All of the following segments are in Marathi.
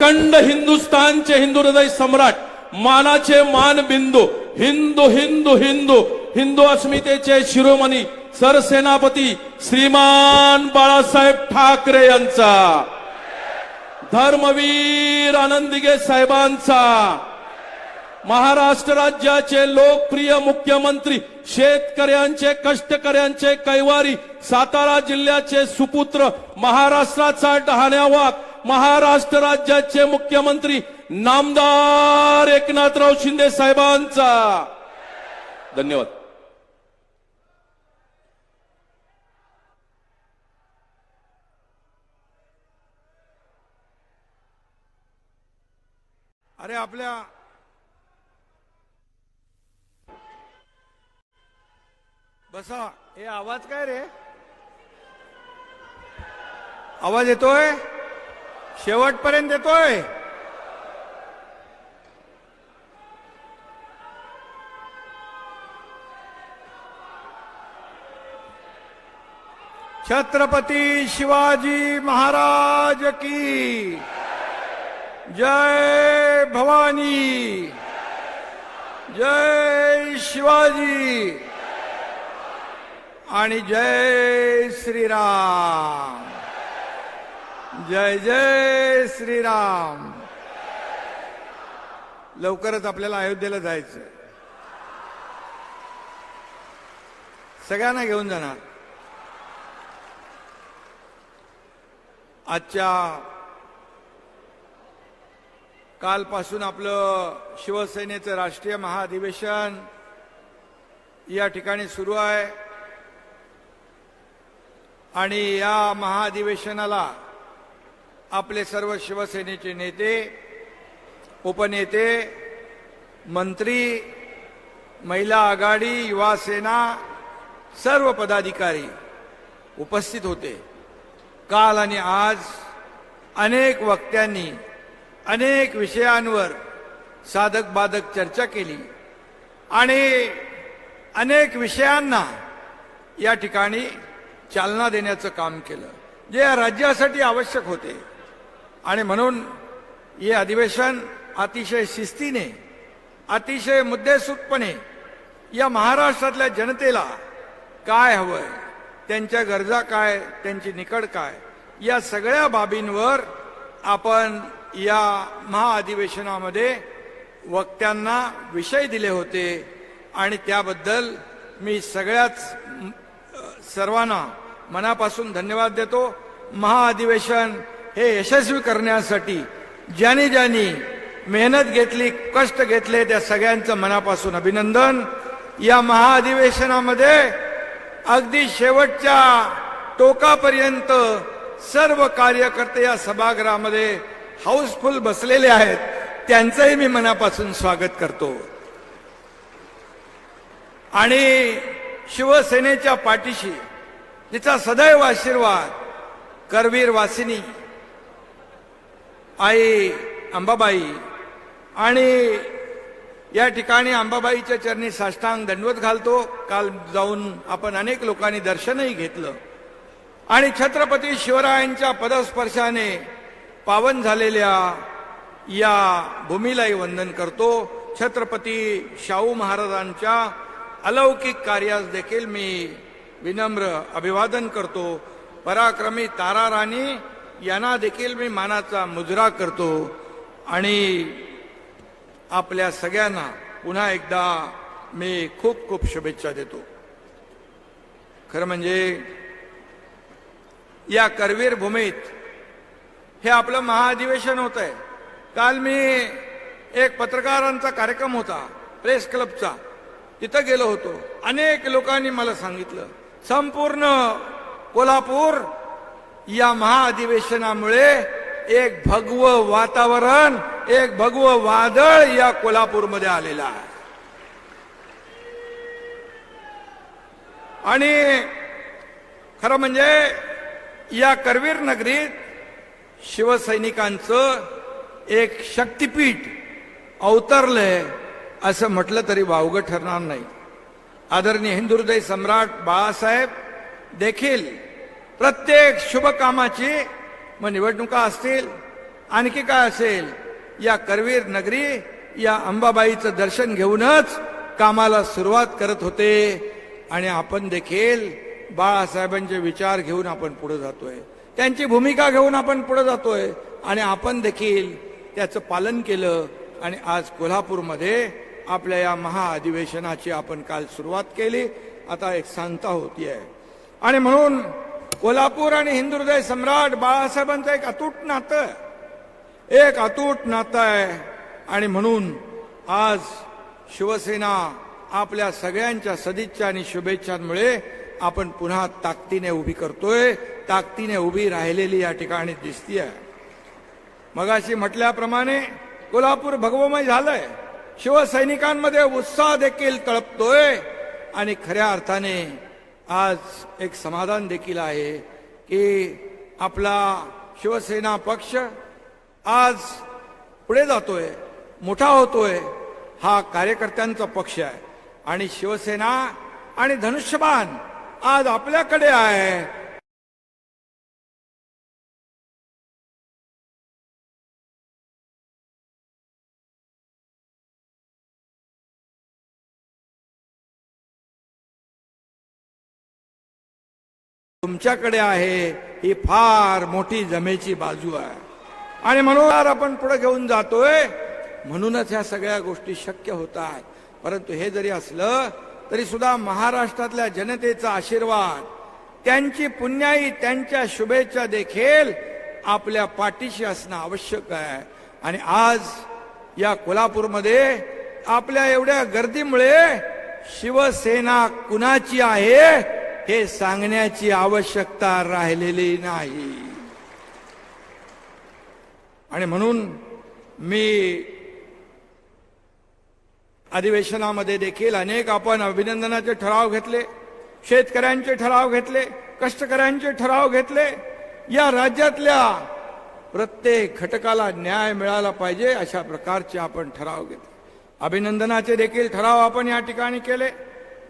अखंड हिंदुस्थानचे हिंदू हृदय सम्राट मानाचे मानबिंदू हिंदू हिंदू हिंदू हिंदू अस्मितेचे शिरोमणी सरसेनापती श्रीमान बाळासाहेब ठाकरे यांचा, धर्मवीर आनंदीगे साहेबांचा, महाराष्ट्र राज्याचे लोकप्रिय मुख्यमंत्री, शेतकऱ्यांचे कष्टकऱ्यांचे कैवारी, सातारा जिल्ह्याचे सुपुत्र, महाराष्ट्राचा डहाण्यावाग, महाराष्ट्र राज्याचे मुख्यमंत्री नामदार एकनाथराव शिंदे साहेबांचा। धन्यवाद। अरे आपल्या बसा, हे आवाज काय रे? आवाज येतोय? शेवटपर्यंत येतोय? छत्रपती शिवाजी महाराज की जय भवानी, जय शिवाजी आणि जय श्रीराम, जय जय श्रीराम। लवकरच आपल्याला अयोध्येला जायचं, सगळ्यांना घेऊन जाणार। आजच्या कालपासून आपलं शिवसेनेचं राष्ट्रीय महाअधिवेशन या ठिकाणी सुरू आहे आणि या महाअधिवेशनाला आपले सर्व शिवसेनेचे नेते, उपनेते, मंत्री, महिला आघाडी, युवा सेना, सर्व पदाधिकारी उपस्थित होते। काल आणि आज अनेक वक्त्यांनी अनेक विषयांवर साधक बाधक चर्चा केली आणि अनेक विषयांना या ठिकाणी चालना देण्याचं काम केलं, जे या राज्यासाठी आवश्यक होते। आणि म्हणून हे अधिवेशन अतिशय शिस्तीने, अतिशय मुद्देसूदपणे या महाराष्ट्रातल्या जनतेला काय हवंय, त्यांच्या गरजा काय, त्यांची निकड काय, या सगळ्या बाबींवर आपण या महाअधिवेशनामध्ये वक्त्यांना विषय दिले होते आणि त्याबद्दल मी सर्वांना मनापासून धन्यवाद देतो। महाअधिवेशन हे यशस्वी करण्यासाठी ज्यांनी ज्यांनी मेहनत घेतली, कष्ट घेतले, त्या सगळ्यांचं मनापासून अभिनंदन। या महाअधिवेशनामध्ये अगदी शेवटच्या टोकापर्यंत सर्व कार्यकर्ते या सभागृहामध्ये हाऊसफुल बसलेले आहेत, त्यांचंही मी मनापासून स्वागत करतो। आणि शिवसेनेच्या पाठीशी जिचा सदैव आशीर्वाद करवीर वासिनी आई अंबाबाई, आणि या ठिकाणी अंबाबाईच्या चरणी साष्टांग दंडवत घालतो। काल जाऊन आपण अनेक लोकांनी दर्शनही घेतलं आणि छत्रपती शिवरायांच्या पदस्पर्शाने पावन झालेल्या या भूमीलाही वंदन करतो। छत्रपती शाहू महाराजांच्या अलौकिक कार्यास देखील मी विनम्र अभिवादन करतो। पराक्रमी तारा राणी यांना देखील मी मानाचा मुजरा करतो आणि आपल्या सगळ्यांना पुन्हा एकदा मी खूप खूप शुभेच्छा देतो। खरं म्हणजे या करवीर भूमीत हे आपलं महाअधिवेशन होत आहे। काल मी एक पत्रकारांचा कार्यक्रम होता प्रेस क्लबचा, तिथं गेलो होतो। अनेक लोकांनी मला सांगितलं संपूर्ण कोल्हापूर या महाअधिवेशनामुळे एक भगवं वातावरण, एक भगवं वादळ या कोल्हापूरमध्ये आलेलं आहे। आणि खरं म्हणजे या करवीर नगरीत शिवसैनिकांचं एक शक्तिपीठ अवतरलंय असं म्हटलं तरी वावगं ठरणार नाही। आदरणीय हिंदू हृदय सम्राट बाळासाहेब देखील प्रत्येक शुभ कामाची, मग निवडणुका असतील, आणखी काय असेल, या करवीर नगरी या अंबाबाईचं दर्शन घेऊनच कामाला सुरुवात करत होते. आणि आपण देखील बाळासाहेबांचे विचार घेऊन आपण पुढे जातोय, त्यांची भूमिका घेऊन आपण पुढे जातोय आणि आपण देखील त्याचं पालन केलं. आणि आज कोल्हापूरमध्ये आपल्या या महाअधिवेशनाची आपण काल सुरुवात केली. आता एक सांगता होती आहे आणि म्हणून कोल्हापूर आणि हिंदुहृदय सम्राट बाळासाहेबांचं एक अतूट नातं आहे. आणि म्हणून आज शिवसेना आपल्या सगळ्यांच्या सदिच्छा आणि शुभेच्छांमुळे आपण पुन्हा ताकदीने उभी करतोय, ताकदीने उभी राहिलेली या ठिकाणी दिसतीये. मगाशी म्हटल्याप्रमाणे कोल्हापूर भगवमय झालंय, शिवसैनिकांमध्ये उत्साह देखील तळपतोय आणि खऱ्या अर्थाने आज एक समाधान देखील आहे की आपला शिवसेना पक्ष आज पुढे जातोय, मोठा होतोय. हा कार्यकर्त्यांचा पक्ष आहे आणि शिवसेना आणि धनुष्यबाण आज आपल्याकडे आहे. तुमच्याकडे आहे, ही फार मोठी जमेची बाजू आहे. आणि म्हणून आपण पुढे घेऊन जातोय, म्हणूनच ह्या सगळ्या गोष्टी शक्य होतात. परंतु हे जरी असलं तरी सुद्धा महाराष्ट्रातल्या जनतेचा आशीर्वाद, त्यांची पुण्याई, त्यांच्या शुभेच्छा देखील आपल्या पाठीशी असणं आवश्यक आहे. आणि आज या कोल्हापूरमध्ये आपल्या एवढ्या गर्दीमुळे शिवसेना कुणाची आहे हे सांगण्याची आवश्यकता राहिलेली नाही. आणि म्हणून मी अधिवेशनामध्ये देखील अनेक आपण अभिनंदनाचे ठराव घेतले, शेतकऱ्यांचे ठराव घेतले, कष्टकऱ्यांचे ठराव घेतले. या राज्यातल्या प्रत्येक घटकाला न्याय मिळाला पाहिजे अशा प्रकारचे आपण ठराव घेतले. अभिनंदनाचे देखील ठराव आपण या ठिकाणी केले.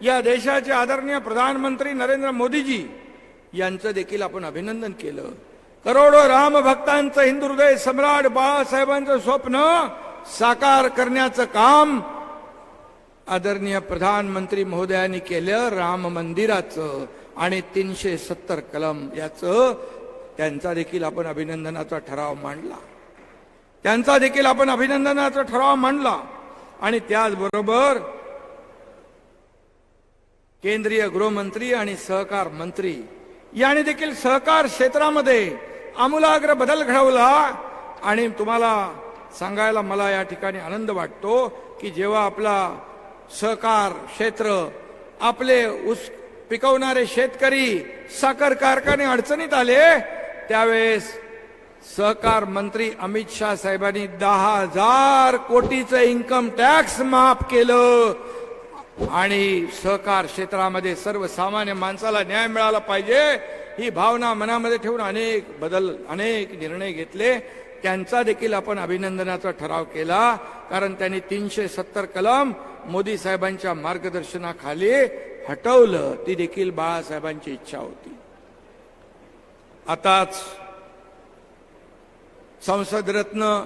या देशाचे आदरणीय प्रधानमंत्री नरेंद्र मोदीजी यांचं देखील आपण अभिनंदन केलं. करोडो रामभक्तांचं हिंदुहृदय सम्राट बाळासाहेबांचं स्वप्न साकार करण्याचं काम आदरणीय प्रधानमंत्री महोदयांनी केलं. राम मंदिराचं आणि 370 कलम याचं त्यांचा देखील आपण अभिनंदनाचा ठराव मांडला. आणि त्याचबरोबर केंद्रीय गृहमंत्री आणि सहकार मंत्री यांनी देखील सहकार क्षेत्रामध्ये आमूलाग्र बदल घडवला. आणि तुम्हाला सांगायला मला या ठिकाणी आनंद वाटतो की जेव्हा आपला सहकार क्षेत्र, आपले ऊस पिकवणारे शेतकरी, साखर कारखाने अडचणीत आले, त्यावेळेस सहकार मंत्री अमित शाह साहेबांनी 10,000 कोटीचं इन्कम टॅक्स माफ केलं. आणि सहकार क्षेत्रामध्ये सर्वसामान्य माणसाला न्याय मिळाला पाहिजे ही भावना मनामध्ये ठेवून अनेक निर्णय घेतले. त्यांचा देखील आपण अभिनंदनाचा ठराव केला, कारण त्यांनी 370 कलम मोदी साहेबांच्या मार्गदर्शनाखाली हटवलं. ती देखील बाळासाहेबांची इच्छा होती. आताच संसद रत्न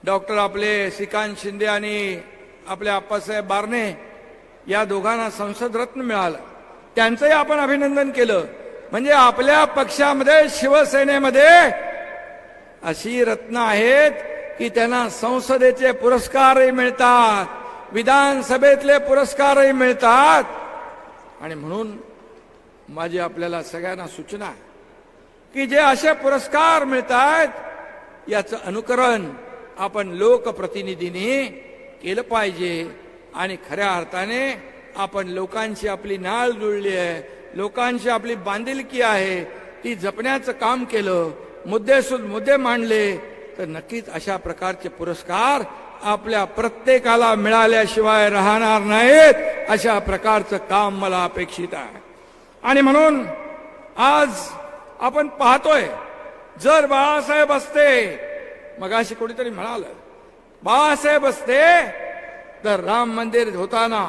डॉक्टर आपले श्रीकांत शिंदे आणि आपल्या आप्पासाहेब बारणे या दोघांना संसद रत्न मिळालं. त्यांचंही आपण अभिनंदन केलं. म्हणजे आपल्या पक्षामध्ये, शिवसेनेमध्ये अशी रत्न आहेत की त्यांना संसदेचे पुरस्कारही मिळतात, विधानसभेतले पुरस्कारही मिळतात. आणि म्हणून माझी आपल्याला सगळ्यांना सूचना आहे की जे असे पुरस्कार मिळतात याचं अनुकरण आपण लोकप्रतिनिधींनी केलं पाहिजे. आणि खऱ्या अर्थाने आपण लोकांची आपली नाळ जुळली आहे, लोकांची आपली बांधिलकी आहे, ती जपण्याचं काम केलं, मुद्दे मांडले तर नक्कीच अशा प्रकारचे पुरस्कार आपल्या प्रत्येकाला मिळाल्याशिवाय राहणार नाहीत. अशा प्रकारचं काम मला अपेक्षित आहे. आणि म्हणून आज आपण पाहतोय, जर बाळासाहेब असते, मगाशी कोणीतरी म्हणाल, बाळासाहेब असते तर राम मंदिर होताना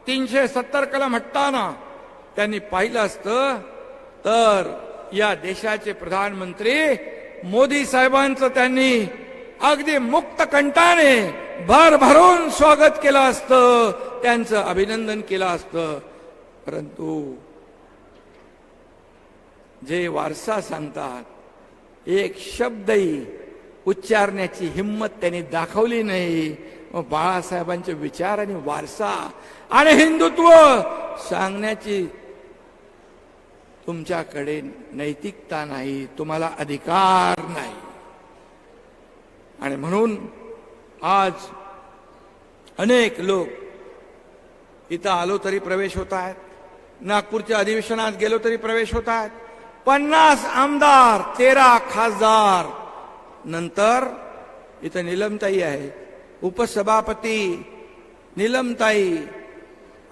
370 कलम हटताना त्यांनी पाहिलं असतं तर या देशाचे प्रधानमंत्री मोदी साहेबांचं त्यांनी अगदी मुक्त कंठाने भरभरून स्वागत केलं असतं, त्यांचं अभिनंदन केलं असतं. परंतु जे वारसा सांगतात, एक शब्दही उच्चारण्याची हिंमत त्यांनी दाखवली नाही. मग बाळासाहेबांचे विचार आणि वारसा आणि हिंदुत्व सांगण्याची तुमच्याकडे नैतिकता नाही, तुम्हाला अधिकार नाही. आणि म्हणून आज अनेक लोक इथं आलो तरी प्रवेश होत आहेत, नागपूरच्या अधिवेशनात गेलो तरी प्रवेश होत आहेत. 50 आमदार, 13 खासदार, नंतर इथं नीलमताई आहे, उपसभापती नीलमताई,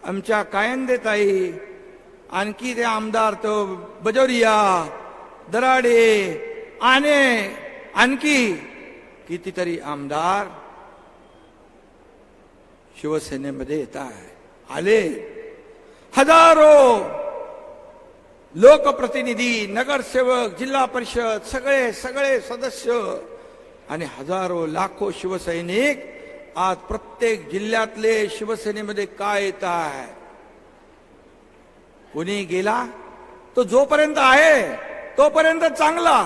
आमच्या कायंदेताई, आणखी ते आमदार तो बजोरिया, दराडे आणि आणखी कितीतरी आमदार शिवसेनेमध्ये येत आहे. आले हजारो लोकप्रतिनिधी, नगरसेवक, जिल्हा परिषद, सगळे सदस्य आणि हजारो लाखो शिवसैनिक आज प्रत्येक जिल्ह्यातले शिवसेनेमध्ये काय येत आहे. कोणी गेला तो जोपर्यंत आहे तोपर्यंत चांगला,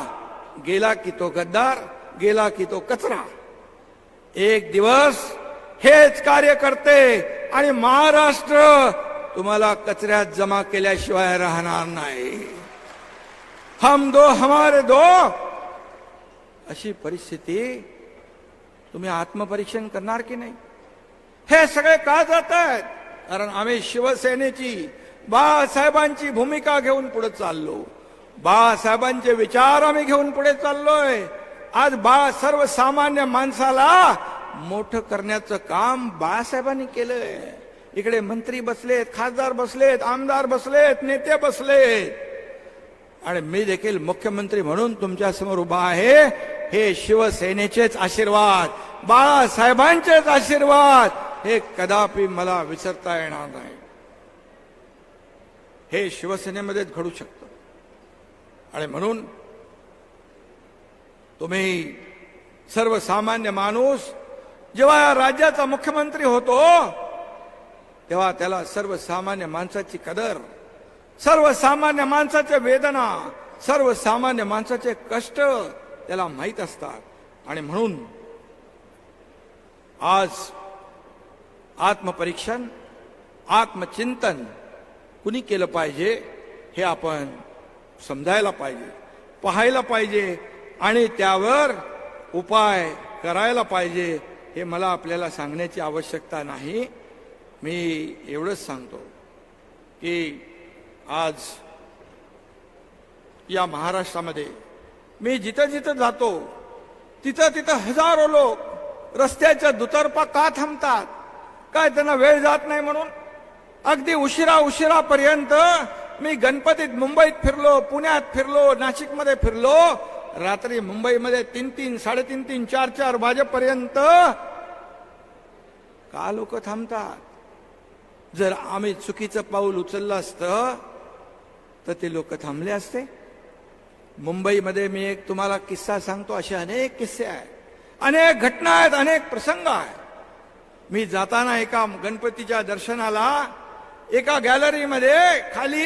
गेला की तो गद्दार, गेला की तो कचरा. एक दिवस हेच कार्य करते आणि महाराष्ट्र तुम्हाला कचऱ्यात जमा केल्याशिवाय राहणार नाही. हम दो हमारे दो, अशी परिस्थिती. तुम्ही आत्मपरीक्षण करणार की नाही? हे सगळे का जात आहेत? कारण आम्ही शिवसेनेची, बाळासाहेबांची भूमिका घेऊन पुढे चाललो, बाळासाहेबांचे विचार आम्ही घेऊन पुढे चाललोय. आज सर्वसामान्य माणसाला मोठं करण्याचं काम बाळासाहेबांनी केलंय. इकडे मंत्री बसलेत, खासदार बसलेत, आमदार बसलेत, नेते बसलेत, आणि मी देखील मुख्यमंत्री म्हणून तुमच्या समोर उभा आहे. हे शिवसेनेचेच आशीर्वाद, बाळासाहेबांचेच आशीर्वाद, हे कदापि मला विसरता येणार नाही. हे शिवसेनेमध्येच घडू शकतं. आणि म्हणून तुम्ही सर्वसामान्य माणूस जेव्हा या राज्याचा मुख्यमंत्री होतो तेव्हा त्याला सर्वसामान्य माणसाची कदर, सर्वसामान्य माणसाच्या वेदना, सर्वसामान्य माणसाचे कष्ट त्याला माहीत असतात. आणि म्हणून आज आत्मपरीक्षण, आत्मचिंतन कुणी केलं पाहिजे हे आपण समजायला पाहिजे, पाहायला पाहिजे आणि त्यावर उपाय करायला पाहिजे. हे मला आपल्याला सांगण्याची आवश्यकता नाही. मी एवढंच सांगतो की आज या महाराष्ट्रामध्ये मी जिथं जिथं जातो तिथं हजारो लोक रस्त्याच्या दुतर्फा का थांबतात? काय त्यांना वेळ जात नाही म्हणून? अगदी उशिरापर्यंत मी गणपतीत मुंबईत फिरलो, पुण्यात फिरलो, नाशिकमध्ये फिरलो. रात्री मुंबईमध्ये 3-3, 3:30, 4-4 वाजेपर्यंत का लोक थांबतात? जर आम्ही चुकीचं पाऊल उचललं असतं तर ते लोक थांबले असते. मुंबईमध्ये मी एक तुम्हाला किस्सा सांगतो. असे अनेक किस्से आहेत, अनेक घटना आहेत, अनेक प्रसंग आहेत. मी जाताना एका गणपतीच्या दर्शनाला एका गॅलरीमध्ये खाली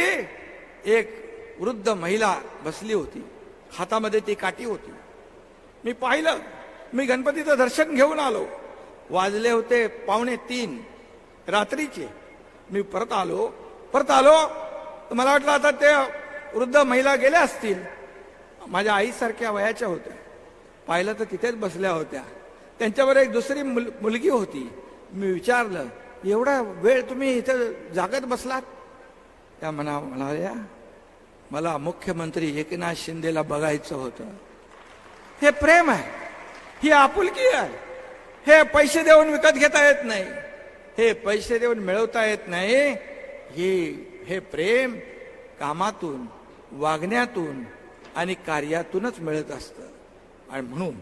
एक वृद्ध महिला बसली होती, हातामध्ये ती काठी होती. मी पाहिलं, मी गणपतीचं दर्शन घेऊन आलो. वाजले होते 2:45 रात्रीचे. मी परत आलो तर मला वाटलं आता ते वृद्ध महिला गेल्या असतील. माझ्या आईसारख्या वयाच्या होत्या. पाहिलं तर तिथेच बसल्या होत्या. त्यांच्यावर एक दुसरी मुलगी होती. मी विचारलं, एवढा वेळ तुम्ही इथं जागत बसलात? त्या म्हणाल्या, मला मुख्यमंत्री एकनाथ शिंदेला बघायचं होतं. हे प्रेम आहे, ही आपुलकी आहे. हे पैसे देऊन विकत घेता येत नाही, हे पैसे देऊन मिळवता येत नाही. हे प्रेम कामातून, वागण्यातून आणि कार्यातूनच मिळत असतं. आणि म्हणून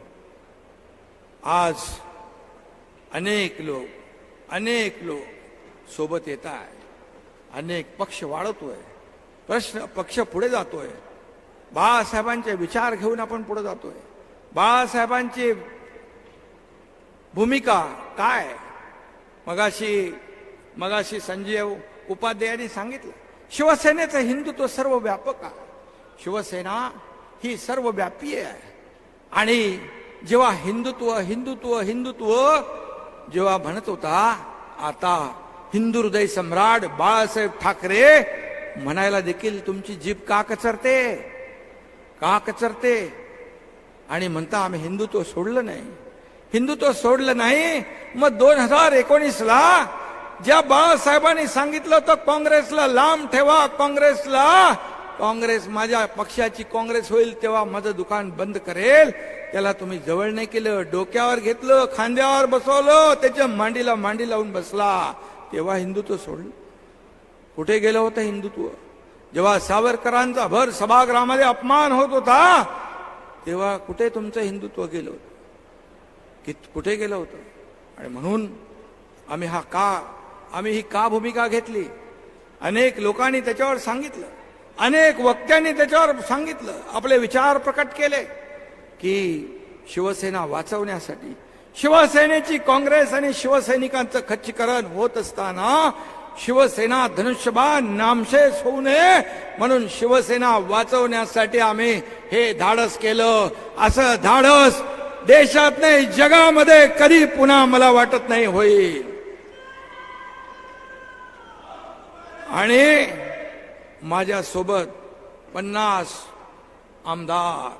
आज अनेक लोक सोबत येत आहेत, अनेक पक्ष वाढवतोय, पक्ष पुढे जातोय. बाळासाहेबांचे विचार घेऊन आपण पुढे जातोय. बाळासाहेबांची भूमिका काय? मगाशी संजय उपाध्यायांनी सांगितलं, शिवसेनेचं हिंदुत्व सर्वव्यापक आहे. शिवसेना ही सर्वव्यापी आहे. आणि जेव्हा हिंदुत्व हिंदुत्व हिंदुत्व जेव्हा म्हणत होता, आता हिंदू हृदय सम्राट बाळासाहेब ठाकरे म्हणायला देखील तुमची जीभ का कचरते? का कचरते? आणि म्हणता आम्ही हिंदुत्व सोडलं नाही. हिंदुत्व सोडलं नाही. मग 2019ला ज्या बाळासाहेबांनी सांगितलं होतं काँग्रेसला लांब ठेवा, काँग्रेस माझ्या पक्षाची काँग्रेस होईल तेव्हा माझं दुकान बंद करेल, त्याला तुम्ही जवळ नाही केलं, डोक्यावर घेतलं, खांद्यावर बसवलं, त्याच्या मांडीला मांडी लावून बसला, तेव्हा हिंदुत्व सोडलं. कुठे गेलं होतं हिंदुत्व? जेव्हा सावरकरांचा भर सभागृहामध्ये अपमान होत होता तेव्हा कुठे तुमचं हिंदुत्व गेलं होतं? कुठे गेलं होतं? आणि म्हणून आम्ही ही का भूमिका घेतली? अनेक लोकांनी त्याच्यावर सांगितलं, अनेक वक्त्यांनी त्याच्यावर सांगितलं, आपले विचार प्रकट केले की शिवसेना वाचवण्यासाठी, शिवसेनेची काँग्रेस आणि शिवसैनिकांचं खच्चीकरण होत असताना शिवसेना धनुष्यबाण नामशेष होऊ नये म्हणून शिवसेना वाचवण्यासाठी आम्ही हे धाडस केलं. असं धाडस देशात नाही जगामध्ये कधी पुन्हा मला वाटत नाही होईल. आणि माझ्या सोबत 50 आमदार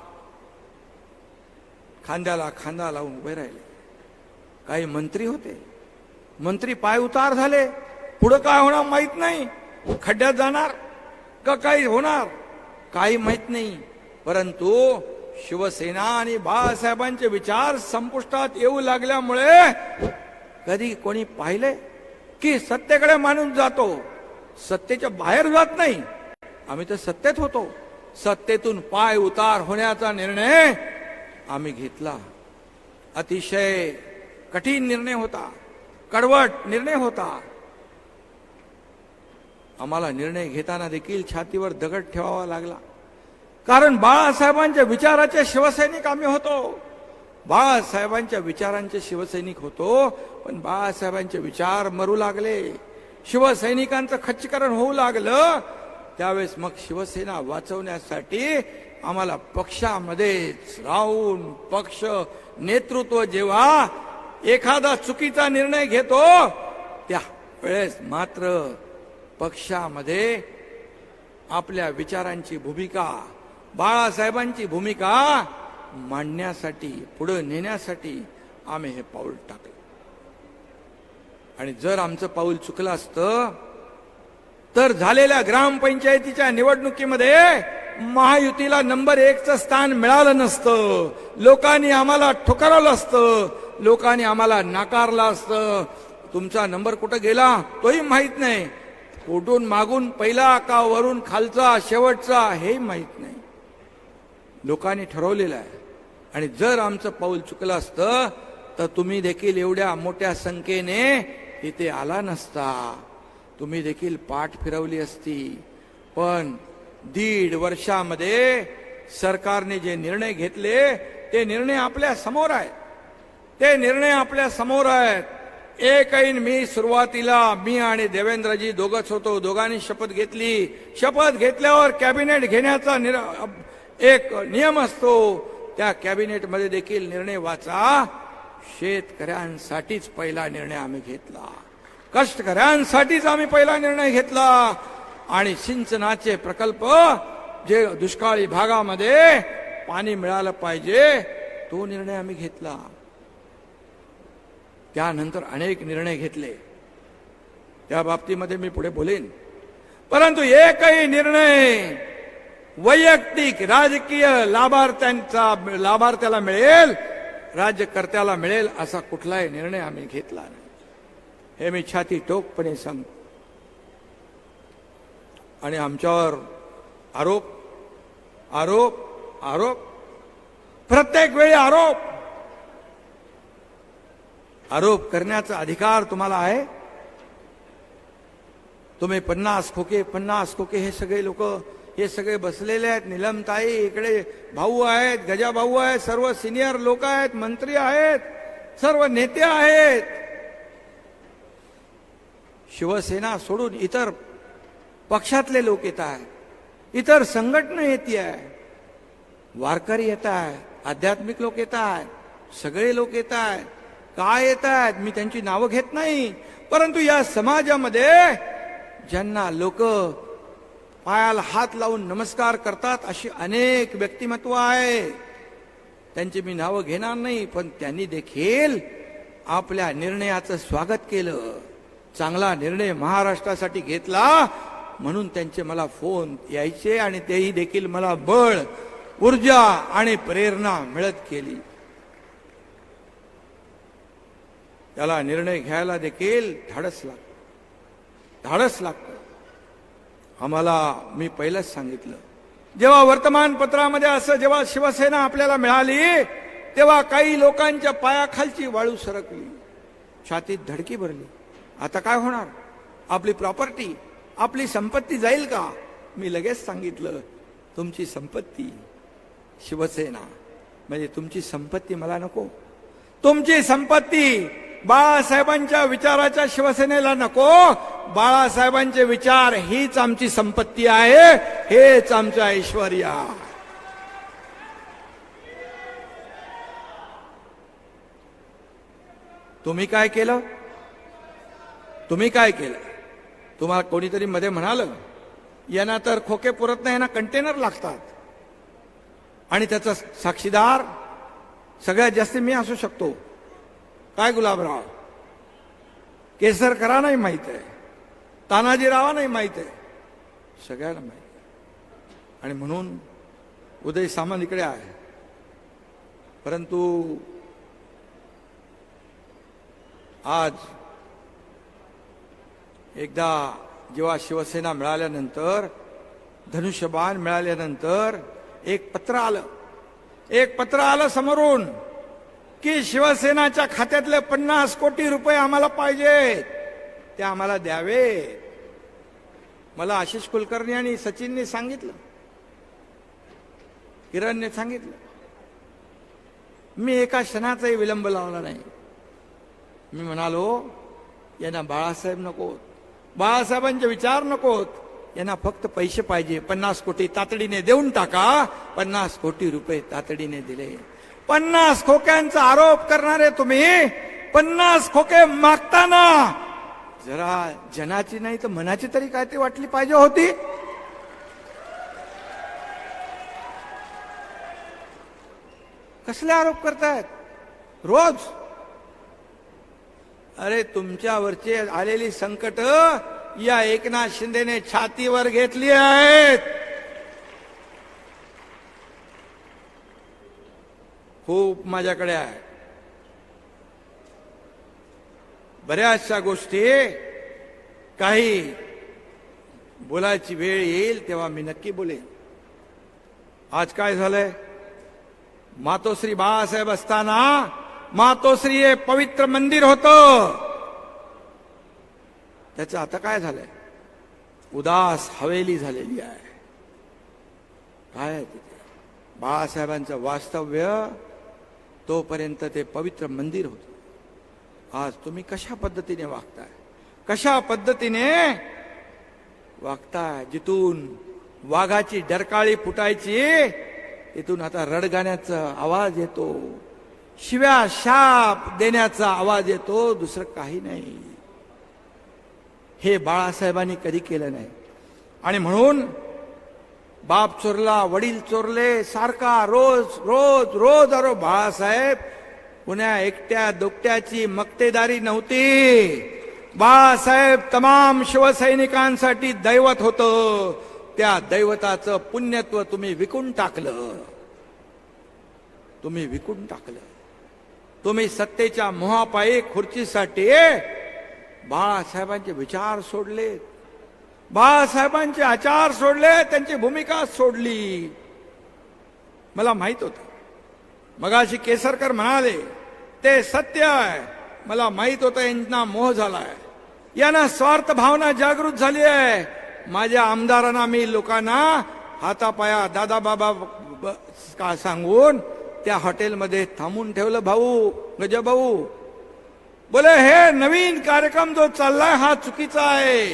खांद्याला खांदा लावून उभे राहिले. काही मंत्री होते, मंत्री पाय उतार झाले. पुढे काय होणार माहित नाही, खड्ड्यात जाणार का काही होणार काही माहित नाही. परंतु शिवसेना आणि बाळासाहेबांचे विचार संपुष्टात येऊ लागल्यामुळे कधी कोणी पाहिले की सत्तेकडे माणूस जातो, सत्तेच्या बाहेर जात नाही. आम्ही तर सत्तेत होतो. सत्तेतून पाय उतार होण्याचा निर्णय आम्ही घेतला. अतिशय कठीण निर्णय होता, कडवट निर्णय होता. आम्हाला निर्णय घेताना देखील छातीवर दगड ठेवावा लागला. कारण बाळासाहेबांच्या विचाराचे शिवसैनिक आम्ही होतो. बाळासाहेबांच्या विचारांचे शिवसैनिक होतो. पण बाळासाहेबांचे विचार मरू लागले, शिवसैनिकांचं खच्चीकरण होऊ लागलं. त्यावेळेस मग शिवसेना वाचवण्यासाठी आम्हाला पक्षामध्येच राहून पक्ष नेतृत्व जेव्हा एखादा चुकीचा निर्णय घेतो त्या वेळेस मात्र पक्षामध्ये आपल्या विचारांची भूमिका, बाळासाहेबांची भूमिका मांडण्यासाठी, पुढे नेण्यासाठी आम्ही हे पाऊल टाकलं. आणि जर आमचं पाऊल चुकलं असतं तर झालेल्या ग्रामपंचायतीच्या निवडणुकीमध्ये महायुतीला नंबर 1चं स्थान मिळालं नसतं. लोकांनी आम्हाला ठुकरवलं असतं, लोकांनी आम्हाला नाकारलं असतं. तुमचा नंबर कुठं गेला तोही माहित नाही. कुठून मागून पहिला का वरून खालचा शेवटचा हे माहित नाही. लोकांनी ठरवलेलं आहे. आणि जर आमचं पाऊल चुकलं असतं तर तुम्ही देखील एवढ्या मोठ्या संख्येने इथे आला नसता, तुम्ही देखील पाठ फिरवली असती. पण 1.5 वर्षामध्ये सरकारने जे निर्णय घेतले ते निर्णय आपल्या समोर आहेत. ते निर्णय आपल्या समोर आहेत. एक ऐन मी सुरुवातीला मी आणि देवेंद्रजी दोघच होतो. दोघांनी शपथ घेतली. शपथ घेतल्यावर कॅबिनेट घेण्याचा एक नियम असतो. त्या कॅबिनेटमध्ये देखील निर्णय वाचा. शेतकऱ्यांसाठीच पहिला निर्णय आम्ही घेतला, कष्टकऱ्यांसाठीच आम्ही पहिला निर्णय घेतला. आणि सिंचनाचे प्रकल्प जे दुष्काळी भागामध्ये पाणी मिळालं पाहिजे तो निर्णय आम्ही घेतला. त्यानंतर अनेक निर्णय घेतले, त्या बाबतीमध्ये मी पुढे बोलेन. परंतु एकही निर्णय वैयक्तिक राजकीय लाभार्थ्याला मिळेल, राज्यकर्त्याला मिळेल असा कुठलाही निर्णय आम्ही घेतला नाही. हे मी छाती टोकपणे सांगतो. आणि आमच्यावर आरोप आरोप आरोप, प्रत्येक वेळी आरोप करण्याचा अधिकार तुम्हाला आहे. तुम्ही 50 खोके हे सगळे लोक हे सगळे बसलेले आहेत. नीलमताई इकडे भाऊ आहेत, गजा भाऊ आहेत, सर्व सिनियर लोक आहेत, मंत्री आहेत, सर्व नेते आहेत. शिवसेना सोडून इतर पक्षातले लोक येत आहेत, इतर संघटना येते आहे, वारकरी येत आहेत, आध्यात्मिक लोक येत आहेत, सगळे लोक येत आहेत. काय येत आहेत मी त्यांची नावं घेत नाही, परंतु या समाजामध्ये ज्यांना लोक पायाला हात लावून नमस्कार करतात अशी अनेक व्यक्तिमत्व आहे. त्यांची मी नावं घेणार नाही, पण त्यांनी देखील आपल्या निर्णयाचं स्वागत केलं. चांगला निर्णय महाराष्ट्रासाठी घेतला म्हणून त्यांचे मला फोन यायचे आणि तेही देखील मला बळ, ऊर्जा आणि प्रेरणा मिळत गेली. त्याला निर्णय घ्यायला देखील धाडस लागतं. आम्हाला मी पहिलंच सांगितलं, जेव्हा वर्तमानपत्रामध्ये असं जेव्हा शिवसेना आपल्याला मिळाली तेव्हा काही लोकांच्या पायाखालची वाळू सरकली, छातीत धडकी भरली. आता काय होणार? आपली प्रॉपर्टी, आपली संपत्ती जाईल का? मी लगेच सांगितलं, तुमची संपत्ती शिवसेना म्हणजे तुमची संपत्ती मला नको. तुमची संपत्ती बाळासाहेबांच्या विचाराच्या शिवसेनेला नको. बाळासाहेबांचे विचार हीच आमची संपत्ती आहे, हेच आमचं ऐश्वर्य आहे. तुम्ही काय केलं? तुम्हाला कोणीतरी मध्ये म्हणालं, यांना तर खोके पुरत नाही, यांना कंटेनर लागतात. आणि त्याचा साक्षीदार सगळ्यात जास्त मी असू शकतो. काय गुलाबराव, केसरकरा नाही माहित आहे, तानाजीरावा नाही माहित आहे, सगळ्याला माहित आहे. आणि म्हणून उदय सामंत इकडे आहे. परंतु आज एकदा जेव्हा शिवसेना मिळाल्यानंतर, धनुष्यबाण मिळाल्यानंतर एक पत्र आलं समोरून की शिवसेनाच्या खात्यातले 50 कोटी रुपये आम्हाला पाहिजेत, ते आम्हाला द्यावे. मला आशिष कुलकर्णी आणि सचिनने सांगितलं, किरणने सांगितलं. मी एका क्षणाचाही विलंब लावला नाही. मी म्हणालो, यांना बाळासाहेब नकोत, बाळासाहेबांचे विचार नकोत, यांना फक्त पैसे पाहिजे. 50 कोटी तातडीने देऊन टाका. 50 कोटी रुपये तातडीने दिले. 50 खोक्यांचा आरोप करणारे तुम्ही 50 खोके मागताना जरा जनाची नाही तर मनाची तरी काय ते वाटली पाहिजे होती. कसले आरोप करतायत रोज? अरे तुमच्यावरचे आलेली संकट या एकनाथ शिंदेने छातीवर घेतली आहेत. खूप माझ्याकडे आहे बऱ्याचशा गोष्टी. काही बोलायची वेळ येईल तेव्हा मी नक्की बोलेन. आज काय झालंय? मातोश्री बाळासाहेब असताना मातोश्री हे पवित्र मंदिर होतं, त्याचं आता काय झालंय? उदास हवेली झालेली आहे. काय आहे तिथे? बाळासाहेबांचं वास्तव्य तोपर्यंत ते पवित्र मंदिर होतं. आज तुम्ही कशा पद्धतीने वागताय? जिथून वाघाची डरकाळी फुटायची तिथून आता रडगाण्याचा आवाज येतो, शिव्या शाप देण्याचा आवाज येतो, दुसरं काही नाही. हे बाळासाहेबांनी कधी केलं नाही. आणि म्हणून बाप चोरला, वडील चोरले, सारखा रोज रोज रोज. अरे बाळासाहेब पुण्या एकट्या दोकट्याची मक्तेदारी नव्हती. बाळासाहेब तमाम शिवसैनिकांसाठी दैवत होतं. त्या दैवताचं पुण्यत्व तुम्ही विकून टाकलं. तुम्ही सत्तेच्या मोहापायी खुर्चीसाठी बाळासाहेबांचे विचार सोडले, बाळासाहेबांचे आचार सोडले, त्यांची भूमिका सोडली. मला माहित होतं. मगाशी केसरकर म्हणाले ते सत्य आहे. मला माहित होतं यांना मोह झालाय, यांना स्वार्थ भावना जागृत झाली आहे. माझ्या आमदारांना मी लोकांना हातापाया दादा बाबा का सांगून त्या हॉटेलमध्ये थांबून ठेवलं भाऊ गजभाऊ. बोले हे नवीन कार्यक्रम जो चाललाय हा चुकीचा आहे,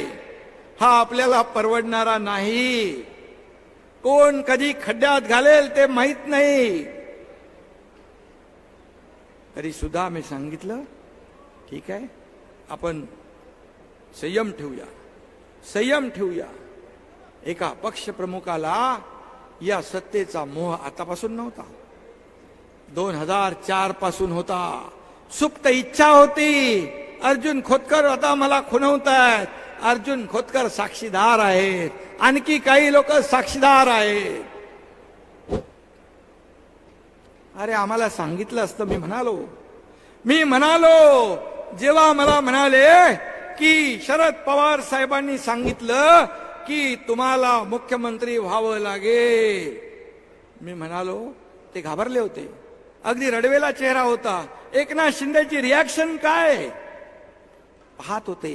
हा आपल्याला परवडणारा नाही. कोण कधी खड्ड्यात घालेल ते माहित नाही. तरी सुद्धा मी सांगितलं ठीक आहे, आपण संयम ठेवूया, संयम ठेवूया. एका पक्षप्रमुखाला या सत्तेचा मोह आतापासून नव्हता, 2004 पासून होता. सुप्त इच्छा होती. अर्जुन खोतकर आता मला खुणवतायत. अर्जुन खोतकर साक्षीदार आहेत, आणखी काही लोक साक्षीदार आहेत. अरे आम्हाला सांगितलं असतं. मी म्हणालो जेव्हा मला म्हणाले की शरद पवार साहेबांनी सांगितलं की तुम्हाला मुख्यमंत्री व्हावं लागेल, मी म्हणालो ते घाबरले होते. अगदी रडवेला चेहरा होता. एकनाथ शिंदेची रिॲक्शन काय पाहत होते.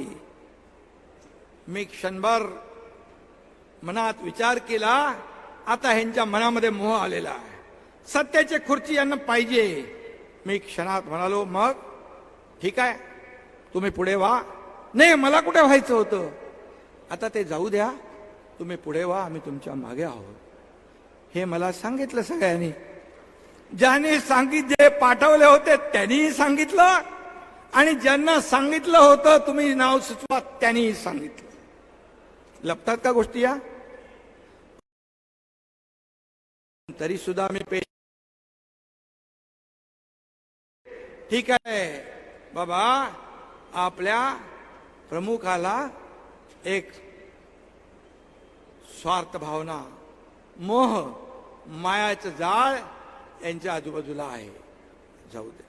मी क्षणभर मनात विचार केला, आता ह्यांच्या मनामध्ये मोह आलेला आहे, सत्याची खुर्ची यांना पाहिजे. मी क्षणात म्हणालो मग ठीक आहे तुम्ही पुढे व्हा. नाही मला कुठे व्हायचं होतं, आता ते जाऊ द्या, तुम्ही पुढे व्हा, आम्ही तुमच्या मागे आहोत. हे मला सांगितलं सगळ्यांनी. ज्यांनी जे पाठवले होते त्यांनीही सांगितलं, आणि ज्यांना सांगितलं होतं तुम्ही नाव सुचवा त्यांनीही सांगितलं. लपतात का गोष्टी या? तरी सुद्धा मी ठीक आहे बाबा, आपल्या प्रमुखाला एक स्वार्थ भावना, मोह, मायाचं जाळ यांच्या आजूबाजूला आहे, जाऊ दे.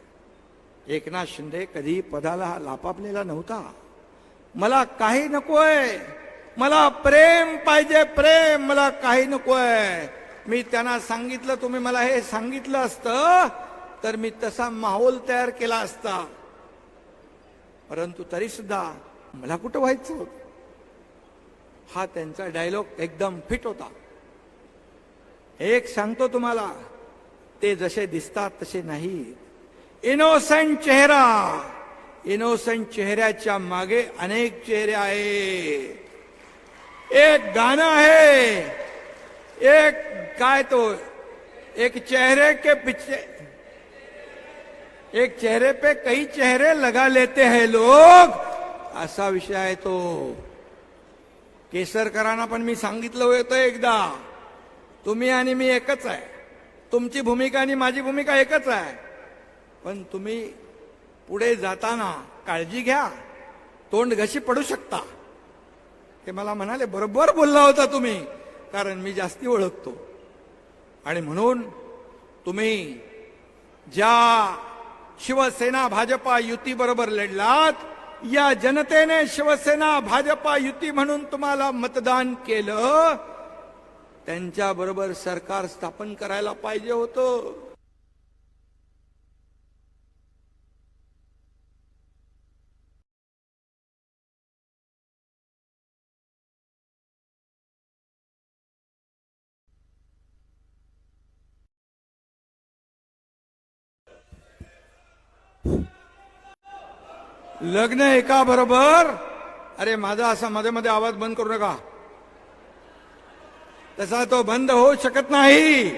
एकनाथ शिंदे कधी पदाला लापापलेला नव्हता. मला काही नकोय, मला प्रेम पाहिजे, प्रेम, मला काही नकोय. मी त्यांना सांगितलं, तुम्ही मला हे सांगितलं असतं तर मी तसा माहोल तयार केला असता. परंतु तरी सुद्धा मला कुठं व्हायचं होतं. हा त्यांचा डायलॉग एकदम फिट होता. एक सांगतो तुम्हाला, ते जसे दिसतात तसे नाही. इनोसंट चेहरा, इनोसंट चेहऱ्याच्या मागे अनेक चेहरे आहेत. एक गाणं आहे, एक काय तो, एक चेहरे के पीछे, एक चेहरे पे कई चेहरे लगा लेते हैं लोग, असा विषय आहे तो. केसरकरांना पण मी सांगितलं होतं एकदा, तुम्ही आणि मी एकच आहे, तुमची भूमिका आणि माझी भूमिका एकच आहे, पण तुम्ही पुढे जाताना काळजी घ्या, तोंड घशी पडू शकता. ते मला म्हणाले बरोबर बोलला होता तुम्ही, कारण मी जास्ती ओळखतो. आणि म्हणून तुम्ही ज्या शिवसेना भाजपा युती बरोबर लढलात, या जनतेने शिवसेना भाजपा युती म्हणून तुम्हाला मतदान केलं, त्यांच्या बरोबर सरकार स्थापन करायला पाहिजे होतं. लग्न एका बरोबर, अरे माझा असा मध्ये मध्ये आवाज बंद करू नका, तसा तो बंद होऊ शकत नाही.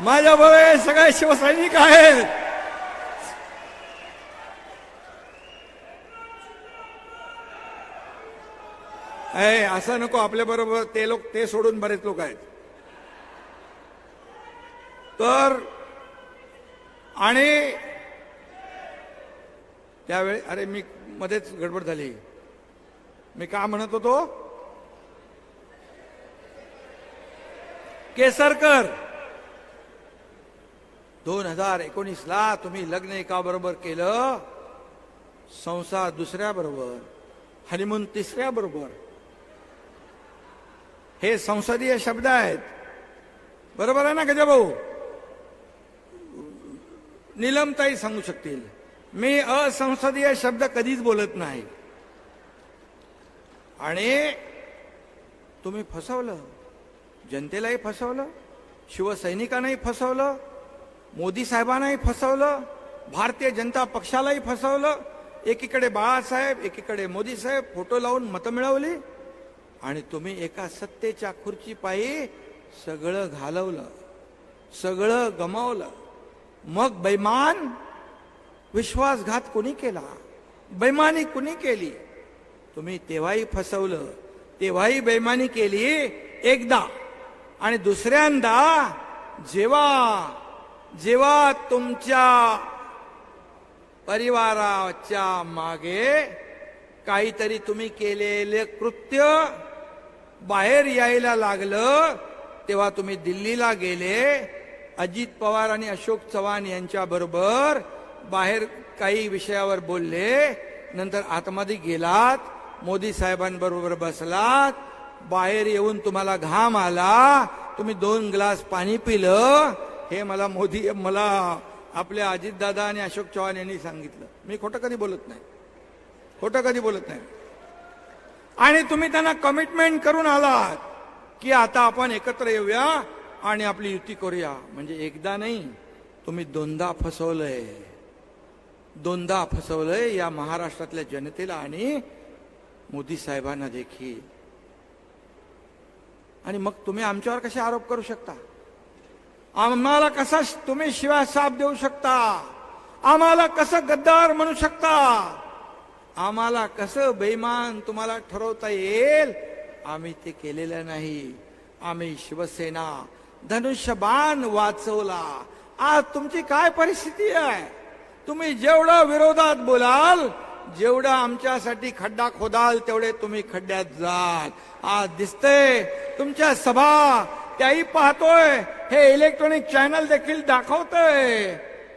माझ्या बरोबर सगळे शिवसैनिक आहेत. असं नको, आपल्या बरोबर ते लोक, ते सोडून बरेच लोक आहेत. तर आणि त्यावेळी अरे मी मध्येच गडबड झाली. मी का म्हणत होतो, केसरकर 2019 ला तुम्ही लग्न एका बरोबर केलं, संसार दुसऱ्या बरोबर, हनीमून तिसऱ्या बरोबर. हे संसदीय शब्द आहेत, बरोबर आहे ना गजभाऊ? नीलमताई सांगू शकतील. मी असंसदीय शब्द कधीच बोलत नाही. आणि तुम्ही फसवलं. जनतेलाही फसवलं, शिवसैनिकांनाही फसवलं, मोदी साहेबांनाही फसवलं, भारतीय जनता पक्षालाही फसवलं. एकीकडे बाळासाहेब, एकीकडे मोदी साहेब फोटो लावून मतं मिळवली आणि तुम्ही एका सत्तेच्या खुर्चीपायी सगळं घालवलं, सगळं गमावलं. मग बेईमान विश्वासघात कोणी केला, बेईमानी कोणी केली? तुम्ही तेव्हाही फसवलं, तेव्हाही बेईमानी केली एकदा, आणि दुसऱ्यांदा जेव्हा जेव्हा तुमच्या परिवाराच्या मागे काहीतरी तुम्ही केलेले कृत्य बाहेर यायला लागलं, तेव्हा तुम्ही दिल्लीला गेले, अजित पवार आणि अशोक चव्हाण यांच्या बरोबर बाहेर काही विषयावर बोलले, नंतर आतमध्ये गेलात, मोदी साहेबांबरोबर बसलात, बाहेर येऊन तुम्हाला घाम आला, तुम्ही 2 ग्लास पाणी पिलं. हे मला आपल्या अजितदादा आणि अशोक चव्हाण यांनी सांगितलं. मी खोटं कधी बोलत नाही, खोटं कधी बोलत नाही. आणि तुम्ही त्यांना कमिटमेंट करून आलात की आता आपण एकत्र येऊया आणि आपली युती करूया. म्हणजे एकदा नाही, तुम्ही 2दा फसवलंय, 2दा फसवलंय या महाराष्ट्रातल्या जनतेला आणि मोदी साहेबांना देखील. आणि मग तुम्ही आमच्यावर कसे आरोप करू शकता? आम्हाला कसा तुम्ही शिवाय साप देऊ शकता? आम्हाला कसं गद्दार म्हणू शकता? आम्हाला कसं बेईमान तुम्हाला ठरवता येईल? आम्ही ते केलेलं नाही. आम्ही शिवसेना धनुष्यबाण वाचवला. आज तुमची काय परिस्थिती आहे? तुम्ही जेवढं विरोधात बोलाल, जेवढं आमच्यासाठी खड्डा खोदाल, तेवढे तुम्ही खड्ड्यात जाल. आज दिसतंय तुमच्या सभा, त्याही पाहतोय, हे इलेक्ट्रॉनिक चॅनल देखील दाखवतंय.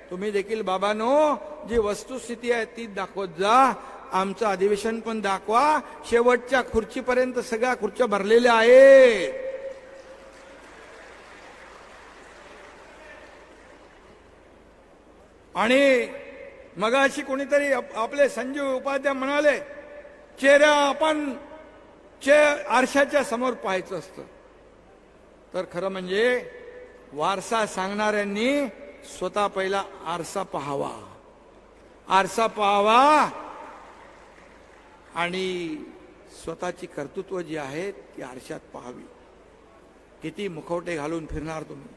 तुम्ही देखील बाबांनो, जी वस्तुस्थिती आहे ती दाखवत जा. आमचं अधिवेशन पण दाखवा. शेवटच्या खुर्चीपर्यंत सगळ्या खुर्च्या भरलेल्या आहेत. आणि मगाशी कोणीतरी आपले संजीव उपाध्याय म्हणाले, चेहरा आपण आरशाच्या समोर पाहायचं असतं. तर खरं म्हणजे वारसा सांगणाऱ्यांनी स्वतः पहिला आरसा पाहावा, आरसा पाहावा आणि स्वतःची कर्तृत्व जी आहेत ती आरशात पाहावी. किती मुखवटे घालून फिरणार तुम्ही?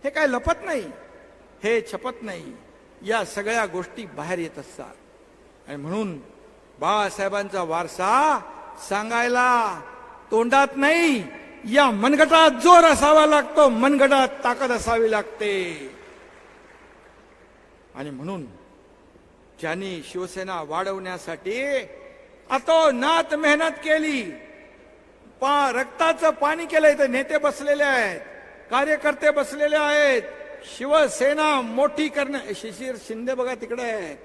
हे काय लपत नाही, हे छपत नाही. या सगळ्या गोष्टी बाहेर येत असतात. आणि म्हणून बाळासाहेबांचा वारसा सांगायला तोंडात नाही, या मनगटात जोर असावा लागतो, मनगटात ताकद असावी लागते. आणि म्हणून ज्यांनी शिवसेना वाढवण्यासाठी अतोनात मेहनत केली, रक्ताचं पाणी केलंय, ते नेते बसलेले आहेत, कार्यकर्ते बसलेले आहेत. शिवसेना मोठी करणे, शिशिर शिंदे बघा तिकडे आहेत,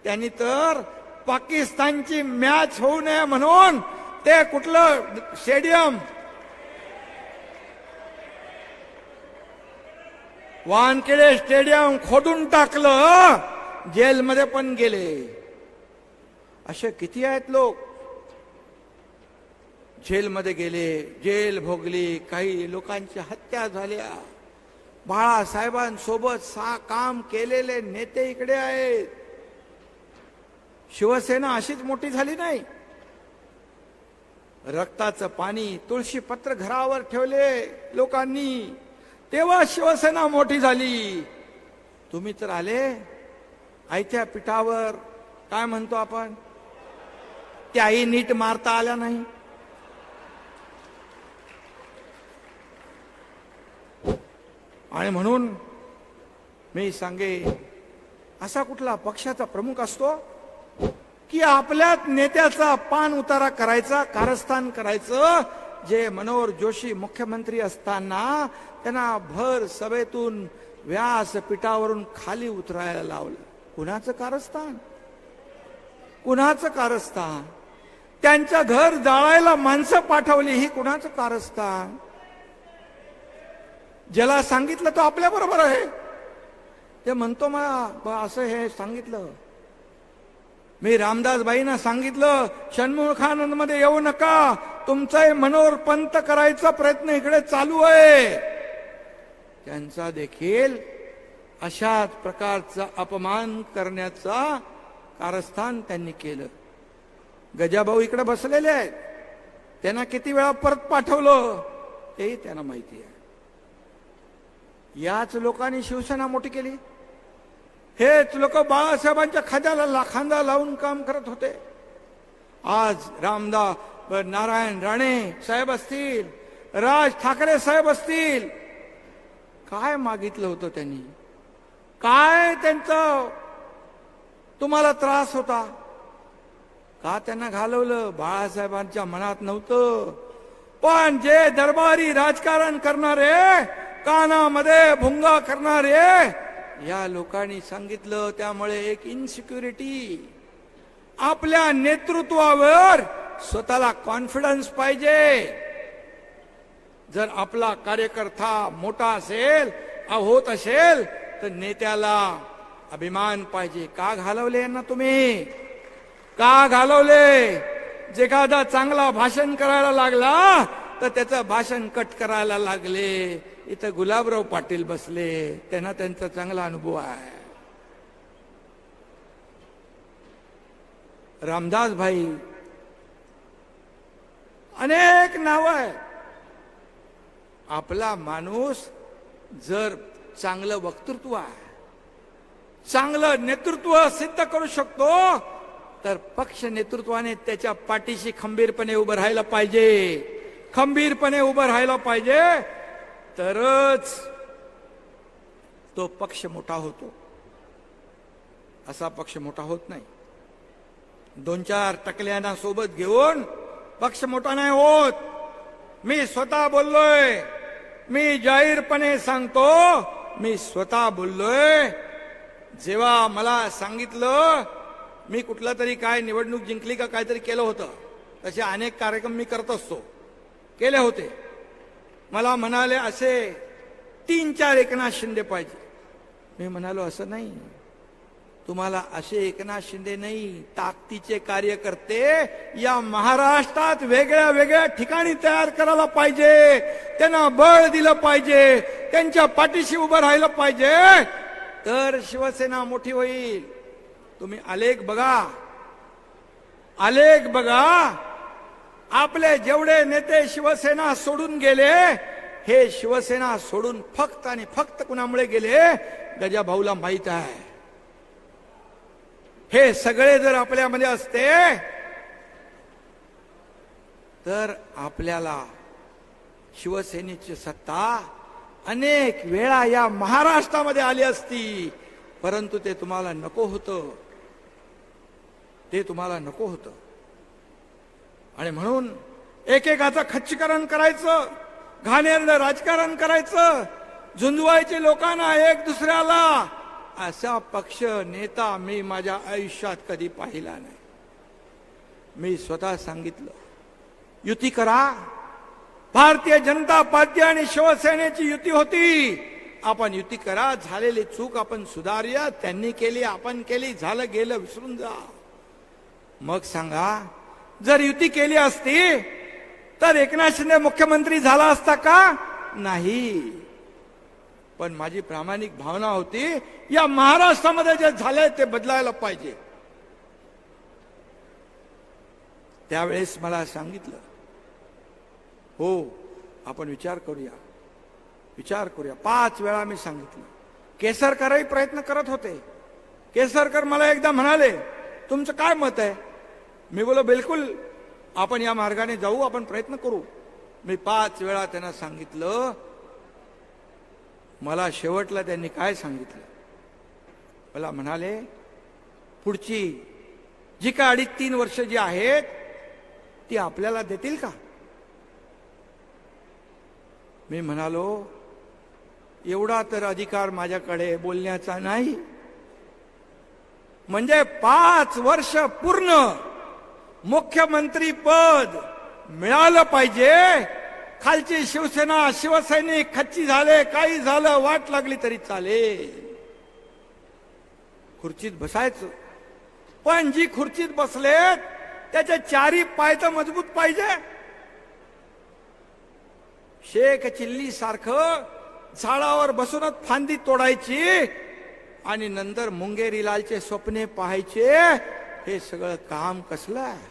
त्यांनी तर पाकिस्तानची मॅच होऊ नये म्हणून ते कुठलं स्टेडियम, वानखेडे स्टेडियम खोदून टाकलं, जेलमध्ये पण गेले. असे किती आहेत लोक जेलमध्ये गेले, जेल भोगली, काही लोकांच्या हत्या झाल्या. बाळासाहेबांसोबत काम केलेले नेते इकडे आहेत. शिवसेना अशीच मोठी झाली नाही. रक्ताचं पाणी, तुळशी पत्र घरावर ठेवले लोकांनी, तेव्हा शिवसेना मोठी झाली. तुम्ही तर आले आयत्या पिठावर, काय म्हणतो आपण, त्याही नीट मारता आल्या नाही. आणि म्हणून मी सांगे, असा कुठला पक्षाचा प्रमुख असतो की आपल्याच नेत्याचा पान उतारा करायचा, कारस्थान करायचं? जे मनोहर जोशी मुख्यमंत्री असताना त्यांना भर सभेतून व्यासपीठावरून खाली उतरायला लावलं. कुणाचं कारस्थान? कुणाचं कारस्थान? त्यांचं घर जाळायला माणसं पाठवली, ही कुणाचं कारस्थान? ज्याला सांगितलं तो आपल्या बरोबर आहे, ते म्हणतो मला असं हे सांगितलं. मी रामदासबाईंना सांगितलं षण्मुखानंद मध्ये येऊ नका, तुमचं मनोर पंत करायचा प्रयत्न इकडे चालू आहे. त्यांचा देखील अशाच प्रकारचा अपमान करण्याचा कारस्थान त्यांनी केलं. गजाभाऊ इकडे बसलेले आहेत, त्यांना किती वेळा परत पाठवलं तेही त्यांना माहिती आहे. याच लोकांनी शिवसेना मोठी केली. हेच लोक बाळासाहेबांच्या खांदा लावून काम करत होते. आज नारायण राणे साहेब असतील, राज ठाकरे साहेब असतील, काय मागितलं होतं त्यांनी? काय त्यांचं तुम्हाला त्रास होता? का त्यांना घालवलं? बाळासाहेबांच्या मनात नव्हतं. पण जे दरबारी राजकारण करणारे, कानामध्ये भुंगा करणारे या लोकांनी सांगितलं. त्यामुळे एक इन्सिक्युरिटी, आपल्या नेतृत्वावर स्वतःला कॉन्फिडन्स पाहिजे. जर आपला कार्यकर्ता मोठा असेल, होत असेल, तर नेत्याला अभिमान पाहिजे. का घालवले यांना तुम्ही? का घालवले? जे एखादा चांगला भाषण करायला लागला तर त्याचं भाषण कट करायला लागले. इथं गुलाबराव पाटील बसले, त्यांना त्यांचा चांगला अनुभव आहे. रामदास भाई, अनेक नाव आहे. आपला माणूस जर चांगलं वक्तृत्व आहे, चांगलं नेतृत्व सिद्ध करू शकतो, तर पक्ष नेतृत्वाने त्याच्या पाठीशी खंबीरपणे उभं राहायला पाहिजे. खंबीरपणे उभं राहायला पाहिजे, तरच तो पक्ष मोठा होतो. असा पक्ष मोठा होत नाही. 2-4 टकल्यांना सोबत घेऊन पक्ष मोठा नाही होत. मी स्वतः बोललोय, मी जाहीरपणे सांगतो, मी स्वतः बोललोय. जेव्हा मला सांगितलं मी कुठला तरी काय निवडणूक जिंकली का काहीतरी केलं होतं, तसे अनेक कार्यक्रम मी करत असतो, केले होते. मला म्हणाले असे 3-4 एकनाथ शिंदे पाहिजे. मी म्हणालो असं नाही, तुम्हाला असे एकनाथ शिंदे नाही, ताकदीचे कार्यकर्ते या महाराष्ट्रात वेगळ्या वेगळ्या ठिकाणी तयार करायला पाहिजे. त्यांना बळ दिलं पाहिजे, त्यांच्या पाठीशी उभं राहिलं पाहिजे, तर शिवसेना मोठी होईल. तुम्ही आलेख बघा, आलेख बघा. आपले जेवढे नेते शिवसेना सोडून गेले, हे शिवसेना सोडून फक्त आणि फक्त कुणामुळे गेले? गजाभाऊला माहित आहे. हे सगळे जर आपल्यामध्ये असते तर आपल्याला शिवसेनेची सत्ता अनेक वेळा या महाराष्ट्रामध्ये आली असती. परंतु ते तुम्हाला नको होतं, ते तुम्हाला नको होतं. आणि म्हणून एकेकाचं खच्चीकरण करायचं, घाणेरडं राजकारण करायचं, झुंजवायचे लोकांना एक दुसऱ्याला. असा पक्ष नेता मी माझ्या आयुष्यात कधी पाहिला नाही. मी स्वतः सांगितलं, युती करा. भारतीय जनता पार्टी आणि शिवसेनेची युती होती. आपण युती करा, झालेली चूक आपण सुधारूया. त्यांनी केली, आपण केली, झालं गेलं, विसरून जा. मग सांगा, जर युती केली असती तर एकनाथ शिंदे मुख्यमंत्री झाला असता का? नाही. पण माझी प्रामाणिक भावना होती, या महाराष्ट्रामध्ये जे झालंय ते बदलायला पाहिजे. त्यावेळेस मला सांगितलं, हो आपण विचार करूया, विचार करूया. 5 वेळा मी सांगितलं. केसरकरही प्रयत्न करत होते. केसरकर मला एकदा म्हणाले, तुमचं काय मत आहे? मी बोलो बिलकुल आपण या मार्गाने जाऊ, आपण प्रयत्न करू. मी 5 वेळा त्यांना सांगितलं. मला शेवटला त्यांनी काय सांगितलं? मला म्हणाले, पुढची जी का 2.5-3 वर्ष जी आहेत ती आपल्याला देतील का? मी म्हणालो, एवढा तर अधिकार माझ्याकडे बोलण्याचा नाही. म्हणजे 5 वर्ष पूर्ण मुख्यमंत्री पद मिळालं पाहिजे. खालची शिवसेना, शिवसैनिक खच्ची झाले, काही झालं, वाट लागली तरी चालेल, खुर्चीत बसायचं. पण जी खुर्चीत बसलेत त्याचे 4ही पाय तर मजबूत पाहिजे. शेख चिल्ली सारखं झाडावर बसूनच फांदी तोडायची आणि नंतर मुंगेरीलालचे स्वप्ने पाहायचे. हे सगळं काम कसलं आहे?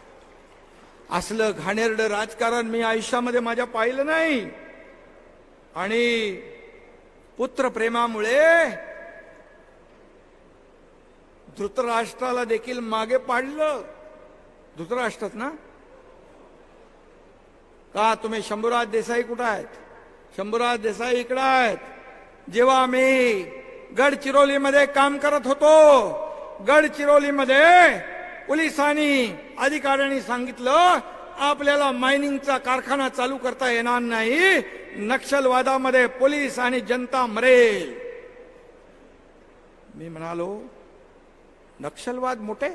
असलं घाणेरडं राजकारण मी आयुष्यामध्ये माझ्या पाहिलं नाही. आणि पुत्रप्रेमामुळे धृतराष्ट्राला देखील मागे पाडलं. धृतराष्ट्रात ना का तुम्ही शंभूराज देसाई कुठं आहेत? शंभूराज देसाई इकडं आहेत. जेव्हा आम्ही गडचिरोलीमध्ये काम करत होतो, गडचिरोलीमध्ये पोलिसांनी अधिकाऱ्यांनी सांगितलं आपल्याला मायनिंगचा कारखाना चालू करता येणार नाही, नक्षलवादामध्ये पोलीस आणि जनता मरेल. मी म्हणालो नक्षलवाद मोठे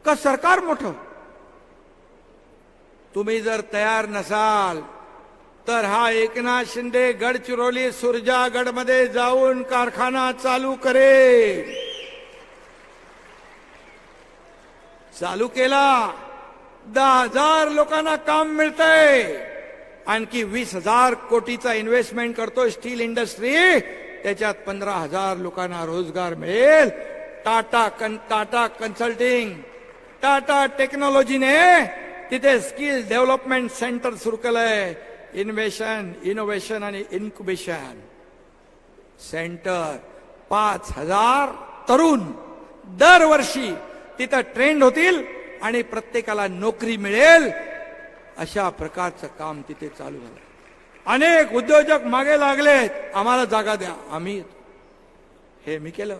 का सरकार मोठं? तुम्ही जर तयार नसाल तर हा एकनाथ शिंदे गडचिरोली सुरजागडमध्ये जाऊन कारखाना चालू करेल. चालू केला, 10,000 लोकांना काम मिळतंय. आणखी 20,000 कोटीचा इन्व्हेस्टमेंट करतोय स्टील इंडस्ट्री, त्याच्यात 15,000 लोकांना रोजगार मिळेल. टाटा कन्सल्टिंग, टाटा टेक्नॉलॉजीने तिथे स्किल डेव्हलपमेंट सेंटर सुरू केलंय. इनोव्हेशन आणि इन्क्युबेशन सेंटर. 5,000 तरुण दरवर्षी तिथं ट्रेंड होतील आणि प्रत्येकाला नोकरी मिळेल. अशा प्रकारचं काम तिथे चालू झालं. अनेक उद्योजक मागे लागलेत, आम्हाला जागा द्या, आम्ही हे मी केलं.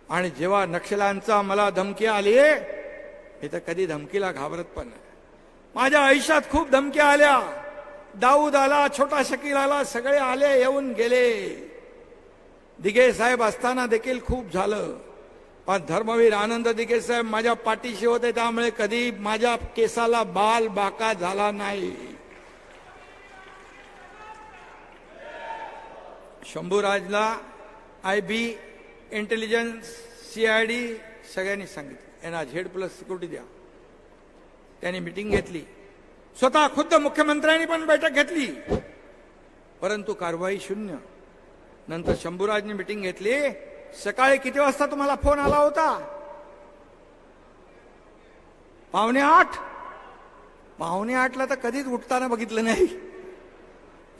आणि जेव्हा नक्षल्यांचा मला धमकी आली, मी तर कधी धमकीला घाबरत पण नाही. माझ्या आयुष्यात खूप धमक्या आल्या. दाऊद आला, छोटा शकील आला, सगळे आले, येऊन गेले. दिघे साहेब असताना देखील खूप झालं. पण धर्मवीर आनंद दिघे साहेब माझ्या पाठीशी होते, त्यामुळे कधी माझ्या केसाला बाल बाका झाला नाही. शंभूराजला IB, इंटेलिजन्स, CID सगळ्यांनी सांगितलं यांना Z+ सिक्युरिटी द्या. त्यांनी मीटिंग घेतली. स्वतः खुद्द मुख्यमंत्र्यांनी पण बैठक घेतली, परंतु कारवाई शून्य. नंतर शंभूराजनी मीटिंग घेतली. सकाळी किती वाजता तुम्हाला फोन आला होता? 7:45. 7:45ला तर कधीच उठताना बघितलं नाही.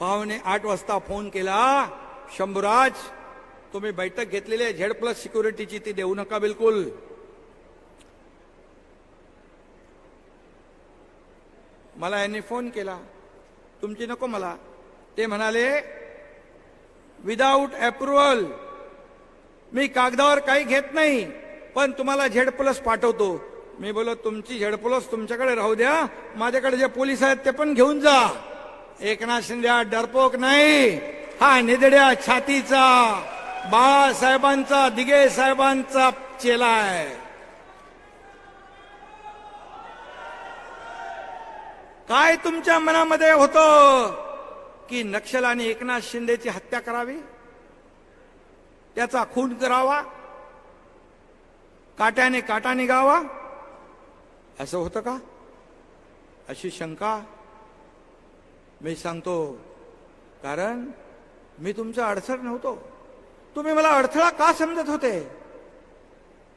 7:45 वाजता फोन केला, शंभूराज तुम्ही बैठक घेतलेली आहे Z+ सिक्युरिटीची, ती देऊ नका बिलकुल. मला यांनी फोन केला, तुमची नको मला. ते म्हणाले विदाऊट अप्रुव्हल मी कागदावर काही घेत नाही, पण तुम्हाला Z+ पाठवतो. मी बोलो तुमची Z+ तुमच्याकडे राहू द्या, माझ्याकडे जे पोलीस आहेत ते पण घेऊन जा. एकनाथ शिंदे हा डरपोक नाही, हा निधड्या छातीचा बाळासाहेबांचा, दिघे साहेबांचा चेला आहे. काय तुमच्या मनामध्ये होतं की नक्षलाने एकनाथ शिंदेची हत्या करावी, त्याचा खून करावा, काट्याने काटा निघावा, असं होतं का? अशी शंका मी सांगतो, कारण मी तुमचा अडसर नव्हतो. तुम्ही मला अडथळा का समजत होते?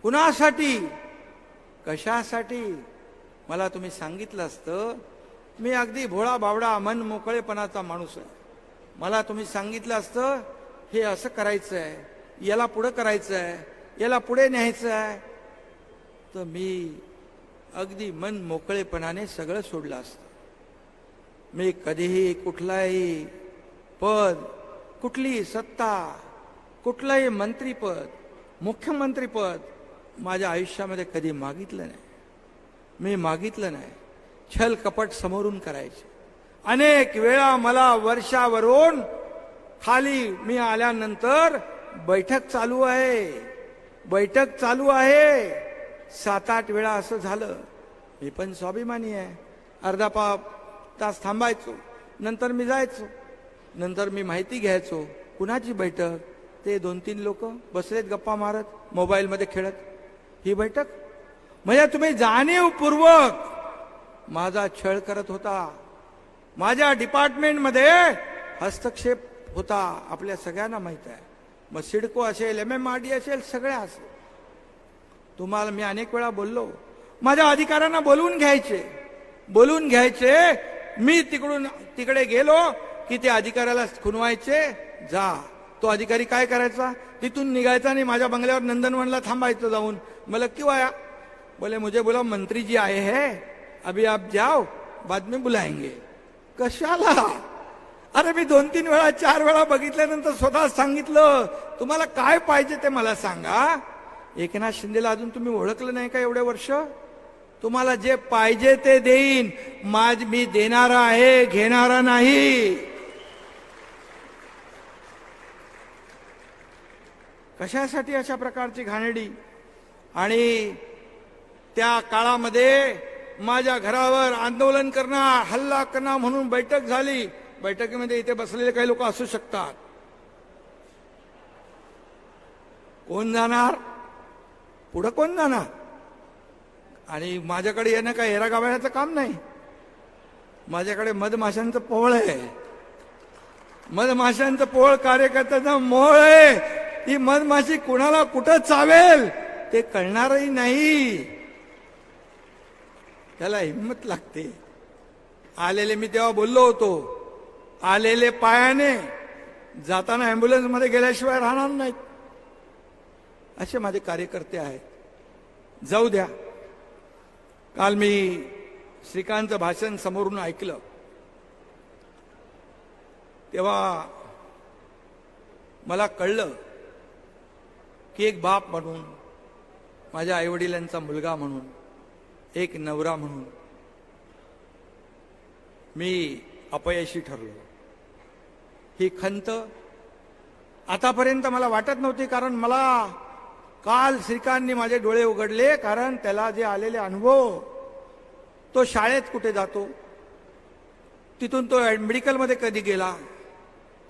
कुणासाठी, कशासाठी? मला तुम्ही सांगितलं असतं, मी अगदी भोळा बावडा मन मोकळेपणाचा माणूस आहे. मला तुम्ही सांगितलं असतं हे असं करायचं आहे, याला पुढे करायचं आहे, याला पुढे न्यायचं आहे, तर मी अगदी मन मोकळेपणाने सगळं सोडलं असतं. मी कधीही कुठलाही पद, कुठली सत्ता, कुठलंही मंत्रीपद, मुख्यमंत्रीपद माझ्या आयुष्यामध्ये कधी मागितलं नाही. मी मागितलं नाही. छल कपट समोरून करायचे. अनेक वेळा मला वर्षावरून खाली मी आल्यानंतर बैठक चालू आहे, बैठक चालू आहे, 7-8 वेळा असं झालं. मी पण स्वाभिमानी आहे. अर्धा तास थांबायचो, नंतर मी जायचो, नंतर मी माहिती घ्यायचो. कुणाची बैठक? ते 2-3 लोक बसलेत गप्पा मारत, मोबाईलमध्ये खेळत. ही बैठक म्हणजे तुम्ही जाणीवपूर्वक माझा छळ करत होता, माझ्या डिपार्टमेंटमध्ये हस्तक्षेप होता, आपल्या सगळ्यांना माहित आहे. मग सिडको असेल, MMRD असेल, सगळे असेल. तुम्हाला मी अनेक वेळा बोललो, माझ्या अधिकाऱ्यांना बोलवून घ्यायचे. मी तिकडे गेलो की ते अधिकाऱ्याला खुनवायचे. जा, तो अधिकारी काय करायचा, तिथून निघायचा आणि माझ्या बंगल्यावर नंदनवनला थांबायचं जाऊन. मला क्यों आया? बोले मुझे बोला मंत्री जी आए हैं, अभी आप जाओ, बाद में बुलाएंगे. कशाला? अरे मी 2-3 वेळा 4 वेळा बघितल्यानंतर स्वतः सांगितलं, तुम्हाला काय पाहिजे ते मला सांगा. एकनाथ शिंदेला अजून तुम्ही ओळखलं नाही का एवढे वर्ष? तुम्हाला जे पाहिजे ते देईन. मी देणारा आहे, घेणारा नाही. कशासाठी अशा प्रकारची घाणेरडी? आणि त्या काळामध्ये माझ्या घरावर आंदोलन करणार, हल्ला करणार म्हणून बैठक झाली. बैठकीमध्ये इथे बसलेले काही लोक असू शकतात. कोण जाणार? पुढं कोण जाणार? आणि माझ्याकडे येणं काय हेरा गावाचं काम नाही. माझ्याकडे मधमाशांचं पोळ आहे. मधमाशांचं पोळ कार्यकर्त्याचं मोळ आहे. ती मधमाशी कुणाला कुठं चावेल ते कळणारही नाही. त्याला हिंमत लागते. आलेले मी तेव्हा बोललो होतो, आलेले पायाने जाताना अँब्युलन्स मध्ये गेल्याशिवाय राहणार नाहीत. असे माझे कार्यकर्ते आहेत. जाऊ द्या. काल मी श्रीकांतचं भाषण समोरून ऐकलं, तेव्हा मला कळलं की एक बाप म्हणून, माझ्या आईवडिलांचा मुलगा म्हणून, एक नवरा म्हणून मी अपयशी ठरलो. ही खंत आतापर्यंत मला वाटत नव्हती, कारण मला काल श्रीकांतनी माझे डोळे उघडले. कारण त्याला जे आलेले अनुभव, तो शाळेत कुठे जातो, तिथून तो मेडिकलमध्ये कधी गेला,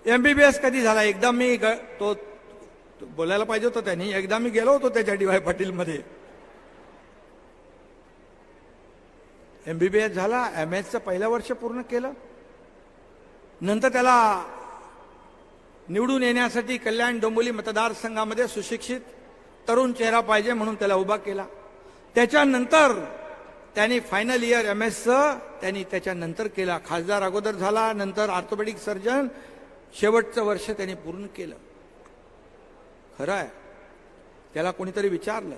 MBBS कधी झाला. एकदा मी तो बोलायला पाहिजे होतं त्यांनी, एकदा मी गेलो होतो त्याच्या DY पाटीलमध्ये. MBBS झाला, MS चं पहिलं वर्ष पूर्ण केलं. नंतर त्याला निवडून येण्यासाठी कल्याण डोंबिवली मतदारसंघामध्ये सुशिक्षित तरुण चेहरा पाहिजे म्हणून त्याला उभा केला. त्याच्यानंतर त्यांनी फायनल इयर MSचं त्यांनी त्याच्यानंतर केला. खासदार अगोदर झाला, नंतर ऑर्थोपेडिक सर्जन, शेवटचं वर्ष त्यांनी पूर्ण केलं. खरं आहे, त्याला कोणीतरी विचारलं,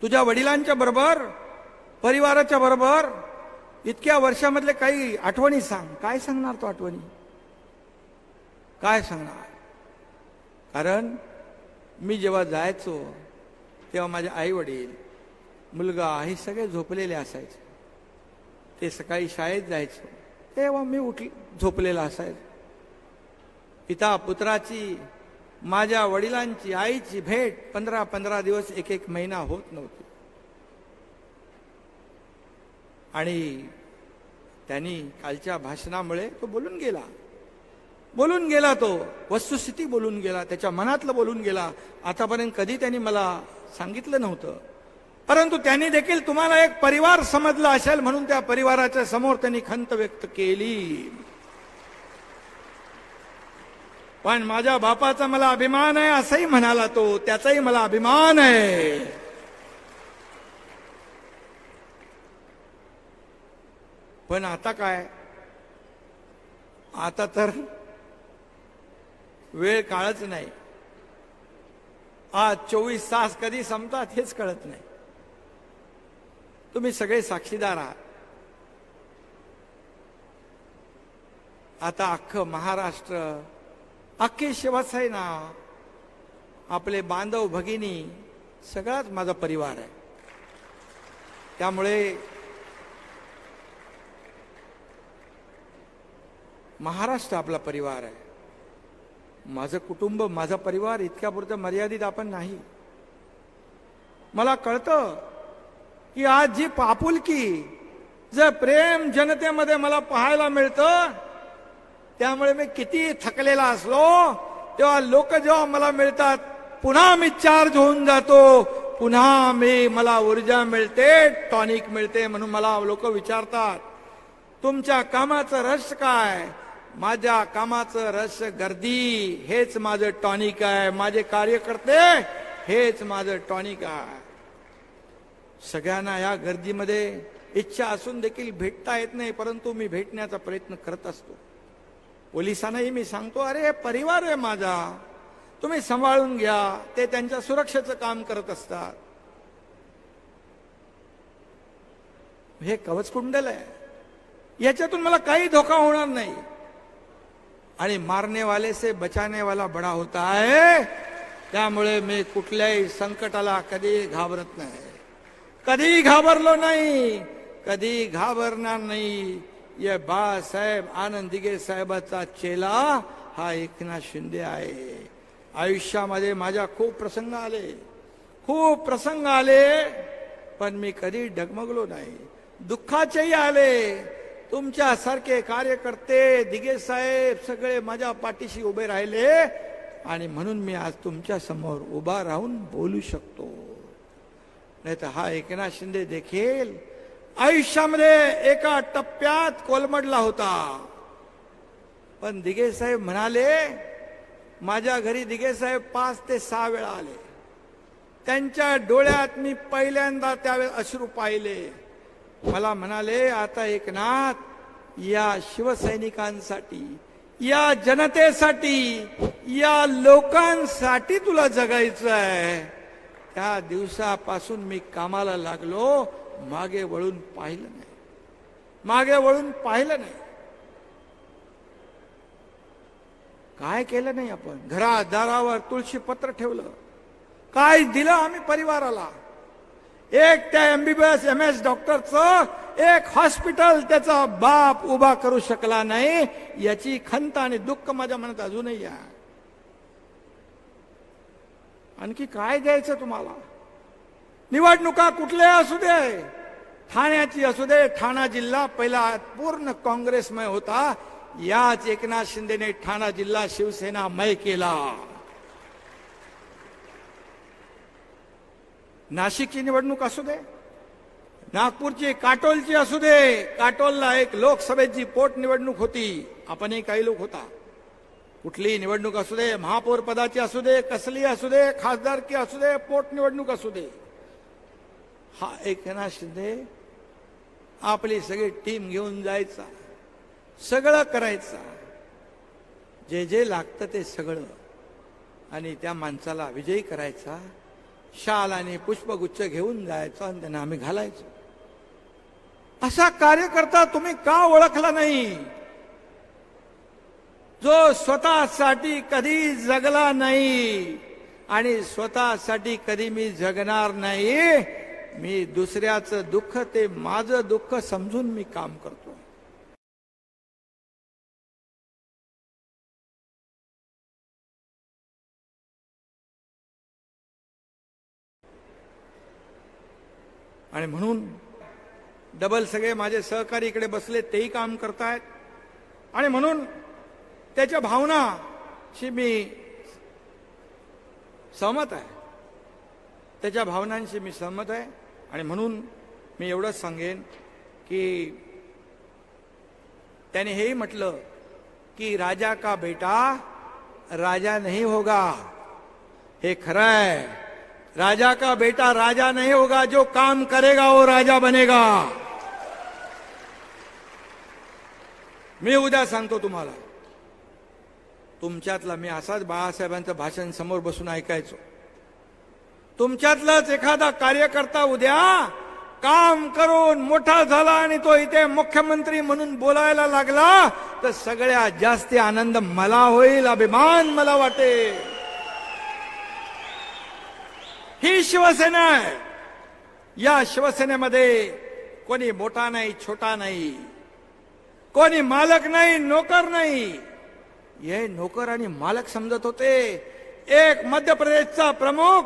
तुझ्या वडिलांच्या बरोबर, परिवाराच्या बरोबर इतक्या वर्षामधले काही आठवणी सांग. काय सांगणार तो आठवणी? काय सांगणार? कारण मी जेव्हा जायचो तेव्हा माझे आई वडील, मुलगा हे सगळे झोपलेले असायचे. ते सकाळी शाळेत जायचो तेव्हा मी झोपलेला असायचो. पिता पुत्राची, माझ्या वडिलांची, आईची भेट 15-15 दिवस, 1-1 महिना होत नव्हती. आणि त्यांनी कालच्या भाषणामुळे तो बोलून गेला. तो वस्तुस्थिती बोलून गेला, त्याच्या मनातलं बोलून गेला. आतापर्यंत कधी त्यांनी मला सांगितलं नव्हतं, परंतु त्यांनी देखील तुम्हाला एक परिवार समजला असेल म्हणून त्या परिवाराच्या समोर त्यांनी खंत व्यक्त केली. पण माझ्या बापाचा मला अभिमान आहे असंही म्हणाला तो, त्याचाही मला अभिमान आहे. पण आता काय? आता तर वेळ काळच नाही. आज 24 तास कधी संपतात हेच कळत नाही. तुम्ही सगळे साक्षीदार आहात. आता अख्खं महाराष्ट्र, अख्खी शिवसेना, आपले बांधव भगिनी, सगळाच माझा परिवार आहे. त्यामुळे महाराष्ट्र आपला परिवार आहे. माझं कुटुंब, माझा परिवार इतक्यापुरतं मर्यादित आपण नाही. मला कळतं की आज जी आपुलकी, जे प्रेम जनतेमध्ये मला पाहायला मिळतं, त्यामुळे मी किती थकलेला असलो तेव्हा लोक जेव्हा मला मिळतात, पुन्हा मी चार्ज होऊन जातो. पुन्हा मला ऊर्जा मिळते, टॉनिक मिळते. म्हणून मला लोक विचारतात, तुमच्या कामाचं रहस्य काय? माझ्या कामाचं रहस्य गर्दी, हेच माझं टॉनिक आहे. माझे कार्यकर्ते हेच माझं टॉनिक आहे. सगळ्यांना या गर्दीमध्ये इच्छा असून देखील भेटता येत नाही, परंतु मी भेटण्याचा प्रयत्न करत असतो. पोलिसांनाही मी सांगतो, अरे परिवार आहे माझा, तुम्ही सांभाळून घ्या. ते त्यांच्या सुरक्षेचं काम करत असतात. हे कवचकुंडल आहे, याच्यातून मला काही धोका होणार नाही. आणि मारने वाले से बचाने वाला बडा होता है. त्यामुळे मी कुठल्याही संकटाला कधी घाबरत नाही, कधी घाबरलो नाही, कधी घाबरणार नाही. ये बाळासाहेब आनंद दिघे साहेबाचा चेला हा एकनाथ शिंदे आहे. आयुष्यामध्ये माझ्या खूप प्रसंग आले, पण मी कधी डगमगलो नाही. दुःखाचेही आले. तुमच्यासारखे कार्यकर्ते, दिघे साहेब सगळे माझ्या पाठीशी उभे राहिले, आणि म्हणून मी आज तुमच्या समोर उभा राहून बोलू शकतो. नाही तर हा एकनाथ शिंदे देखील आयुष्यामध्ये एका टप्प्यात कोलमडला होता. पण दिघे साहेब म्हणाले, माझ्या घरी दिघे साहेब 5 ते 6 वेळा आले. त्यांच्या डोळ्यात मी पहिल्यांदा त्यावेळेस अश्रू पाहिले. मला म्हणाले, आता एकनाथ, या शिवसैनिकांसाठी, या जनतेसाठी, या लोकांसाठी तुला जगायचं आहे. त्या दिवसापासून मी कामाला लागलो. मागे वळून पाहिलं नाही. काय केलं नाही आपण? घरात दारावर तुळशी पत्र ठेवलं. काय दिलं आम्ही परिवाराला? एक त्या MBBS MS डॉक्टरचं एक हॉस्पिटल त्याचा बाप उभा करू शकला नाही, याची खंत आणि दुःख माझ्या मनात अजूनही आहे. आणखी काय द्यायचं तुम्हाला? निवडणुका कुठल्या असू दे, ठाण्याची असू दे. ठाणा जिल्हा पहिला पूर्ण काँग्रेसमय होता. याच एकनाथ शिंदेने ठाणा जिल्हा शिवसेनामय केला. नाशिकची निवडणूक असू दे, नागपूरची, काटोलची असू दे. काटोलला एक लोकसभेची पोट निवडणूक होती, आपणही काही लोक होता. कुठलीही निवडणूक असू दे, महापौर पदाची असू दे, कसली असू दे, खासदारकी असू दे, पोट निवडणूक असू दे, हा एकनाथ शिंदे आपली सगळी टीम घेऊन जायचा, सगळं करायचा, जे जे लागतं ते सगळं, आणि त्या माणसाला विजयी करायचा. शाल आणि पुष्पगुच्छ घेऊन जायचा आणि त्यांना आम्ही घालायचो. असा कार्यकर्ता तुम्ही का ओळखला नाही? जो स्वतःसाठी कधी जगला नाही आणि स्वतःसाठी कधी मी जगणार नाही. मी दुसऱ्याचं दुःख ते माझं दुःख समजून मी काम करतो. आणि म्हणून डबल सगळे माझे सहकारी इकडे बसले, तेही काम करतायत. आणि म्हणून त्याच्या भावनाशी मी सहमत आहे, त्याच्या भावनांशी मी सहमत आहे. आणि म्हणून मी एवढंच सांगेन की त्याने हेही म्हटलं की राजा का बेटा राजा नहीं होगा. हे खरं आहे. राजा का बेटा राजा नहीं होगा, जो काम करेगा वो राजा बनेगा. मी उद्या सांगतो तुम्हाला, तुमच्यातला मी असाच बाळासाहेबांचं भाषण समोर बसून ऐकायचो. तुमच्यातलाच एखादा कार्यकर्ता उद्या काम करून मोठा झाला आणि तो इथे मुख्यमंत्री म्हणून बोलायला लागला तर सगळ्यात जास्त आनंद मला होईल, अभिमान मला वाटेल. ही शिवसेना आहे. या शिवसेनेमध्ये कोणी मोठा नाही, छोटा नाही, कोणी मालक नाही, नोकर नाही. हे नोकर आणि मालक समजत होते. एक मध्य प्रदेशचा प्रमुख,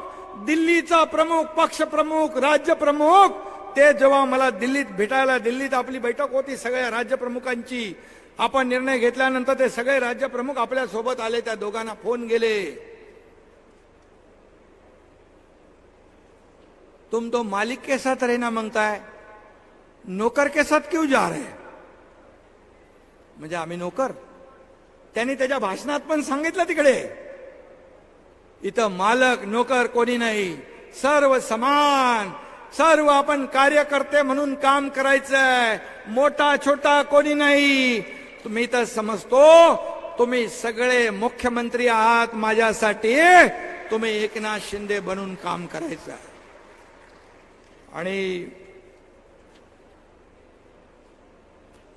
दिल्लीचा प्रमुख, पक्ष प्रमुख, राज्य प्रमुख, ते जेव्हा मला दिल्लीत भेटायला, दिल्लीत आपली बैठक होती सगळ्या राज्य प्रमुखांची, आपण निर्णय घेतल्यानंतर ते सगळे राज्य प्रमुख आपल्या सोबत आले. त्या दोघांना फोन गेले, तुम तो मालिक के साथ रहना मांगता है, नौकर के साथ क्यों जा रहे हैं? म्हणजे आम्ही नोकर. त्यांनी त्याच्या भाषणात पण सांगितलं तिकडे, इथं मालक नोकर कोणी नाही, सर्व समान, सर्व आपण कार्यकर्ते म्हणून काम करायचंय, मोठा छोटा कोणी नाही. तुम्ही तर समजतो तुम्ही सगळे मुख्यमंत्री आहात माझ्यासाठी, तुम्ही एकनाथ शिंदे बनून काम करायचं. आणि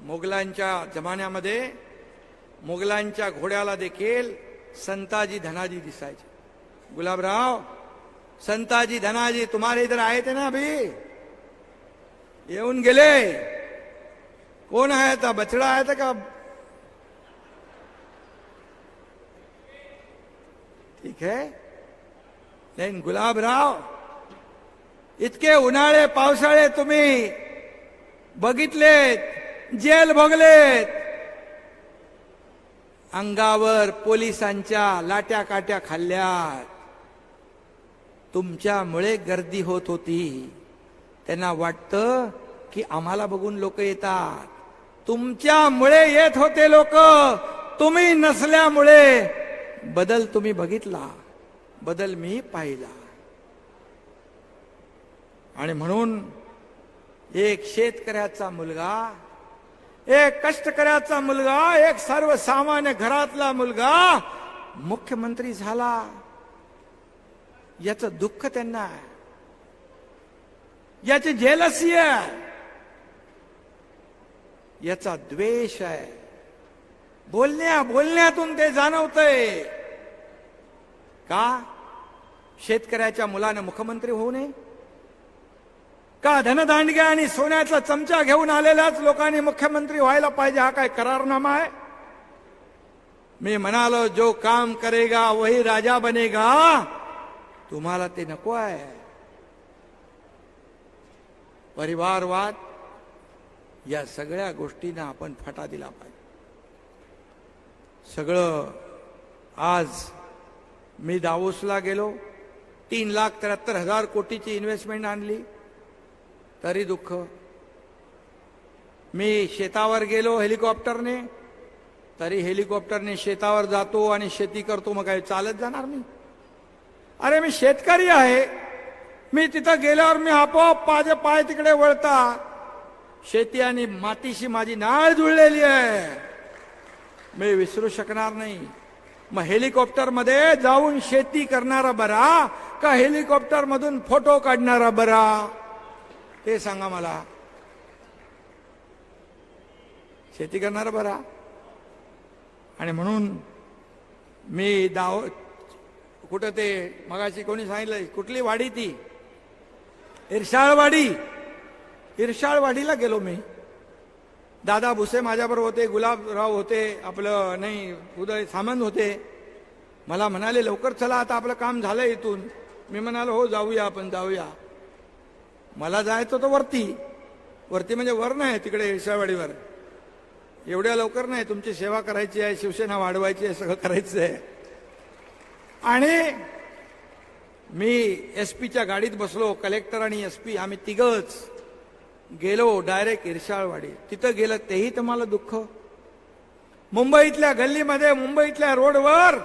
मुघलांच्या जमान्यामध्ये मुघलांच्या घोड्याला देखील संताजी धनाजी दिसायचे. गुलाबराव, संताजी धनाजी तुम्हारे इधर आए थे ना अभी, येऊन गेले. कोण आया था? बछड़ा आया था का? ठीक है. लेकिन गुलाबराव, इतके उन्हाळे पावसाळे तुम्ही बघितलेत, जेल भोगलेत, अंगावर पोलिसांच्या लाट्या काट्या खाल्ल्यात. तुमच्यामुळे गर्दी होत होती. त्यांना वाटतं की आम्हाला बघून लोक येतात. तुमच्यामुळे येत होते लोक, तुम्ही नसल्यामुळे. बदल तुम्ही बघितला, बदल मी पाहिला. आणि म्हणून एक शेतकऱ्याचा मुलगा, एक कष्टकऱ्याचा मुलगा, एक सर्वसामान्य घरातला मुलगा मुख्यमंत्री झाला, याचं दुःख त्यांना आहे, याची जेलसी आहे, याचा द्वेष आहे. बोलण्यातून ते जाणवतंय. का शेतकऱ्याच्या मुलाने मुख्यमंत्री होऊ नये? का धनदांडग्या आणि सोन्याचा चमचा घेऊन आलेल्याच लोकांनी मुख्यमंत्री व्हायला पाहिजे? हा काय करारनामा आहे? मी म्हणालो जो काम करेगा वही राजा बनेगा. तुम्हाला ते नको आहे. परिवारवाद या सगळ्या गोष्टींना आपण फटा दिला पाहिजे. सगळं आज मी दावोसला गेलो, 3,73,000 कोटीची इन्व्हेस्टमेंट आणली, तरी दुःख. मी शेतावर गेलो हेलिकॉप्टरने, तरी हेलिकॉप्टरने शेतावर जातो आणि शेती करतो. मग काय चालत जाणार मी? अरे मी शेतकरी आहे. मी तिथं गेल्यावर मी आपोआप माझे पाय तिकडे वळता. शेती आणि मातीशी माझी नाळ जुळलेली आहे, मी विसरू शकणार नाही. मग हेलिकॉप्टर मध्ये जाऊन शेती करणारा बरा का हेलिकॉप्टर मधून फोटो काढणारा बरा? ते सांगा मला. शेती करणारा बरा. आणि म्हणून मी कुठं ते मगाशी कोणी सांगितलं, कुठली वाडी ती? इरशाळवाडी. इरशाळवाडीला गेलो मी. दादा भुसे माझ्याबरोबर होते, गुलाबराव होते, आपलं नाही उदय सामंत होते. मला म्हणाले लवकर चला, आता आपलं काम झालं इथून. मी म्हणालो हो जाऊया, आपण जाऊया. मला जायचं होतं वरती. वरती म्हणजे वर नाही, तिकडे इरशाळवाडीवर. एवढ्या लवकर नाही, तुमची सेवा करायची आहे, शिवसेना वाढवायची आहे, सगळं करायचं आहे. आणि मी एसपीच्या गाडीत बसलो, कलेक्टर आणि एसपी, आम्ही तिघच गेलो डायरेक्ट इरशाळवाडी. तिथं गेलं तेही तुम्हाला दुःख. मुंबईतल्या गल्लीमध्ये, मुंबईतल्या रोडवर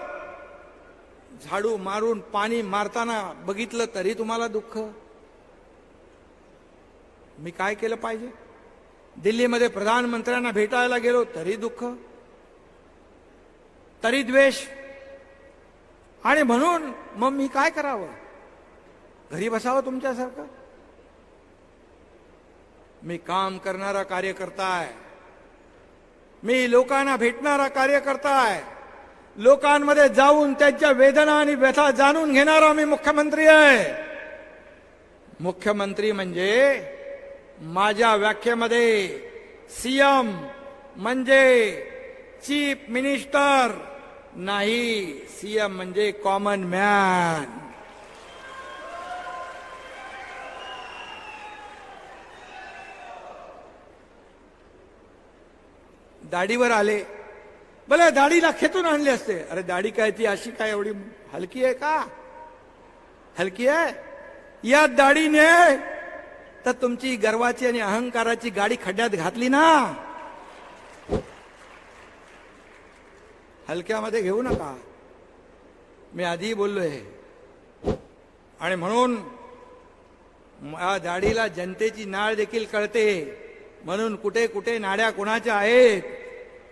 झाडू मारून पाणी मारताना बघितलं तरी तुम्हाला दुःख. मी काय केलं पाहिजे? दिल्लीमध्ये प्रधानमंत्र्यांना भेटायला गेलो तरी दुःख, तरी द्वेष. आणि म्हणून मग मी काय करावं? घरी बसावं तुमच्यासारखं? मी काम करणारा कार्यकर्ता आहे. मी लोकांना भेटणारा कार्यकर्ता आहे. लोकांमध्ये जाऊन त्यांच्या वेदना आणि व्यथा जाणून घेणारा मी मुख्यमंत्री आहे. मुख्यमंत्री म्हणजे माझ्या व्याख्येमध्ये सीएम म्हणजे चीफ मिनिस्टर नाही. सीएम म्हणजे कॉमन मॅन. दाढीवर आले, भले दाढीला खेचून आणले असते. अरे दाढी काय ती अशी काय एवढी हलकी आहे का? हलकी आहे? या दाढीने तर तुमची गर्वाची आणि अहंकाराची गाडी खड्ड्यात घातली ना. हलक्यामध्ये घेऊ नका. मी आधी बोललोय. आणि म्हणून या दाढीला जनतेची नाळ देखील कळते. म्हणून कुठे कुठे नाड्या कोणाच्या आहेत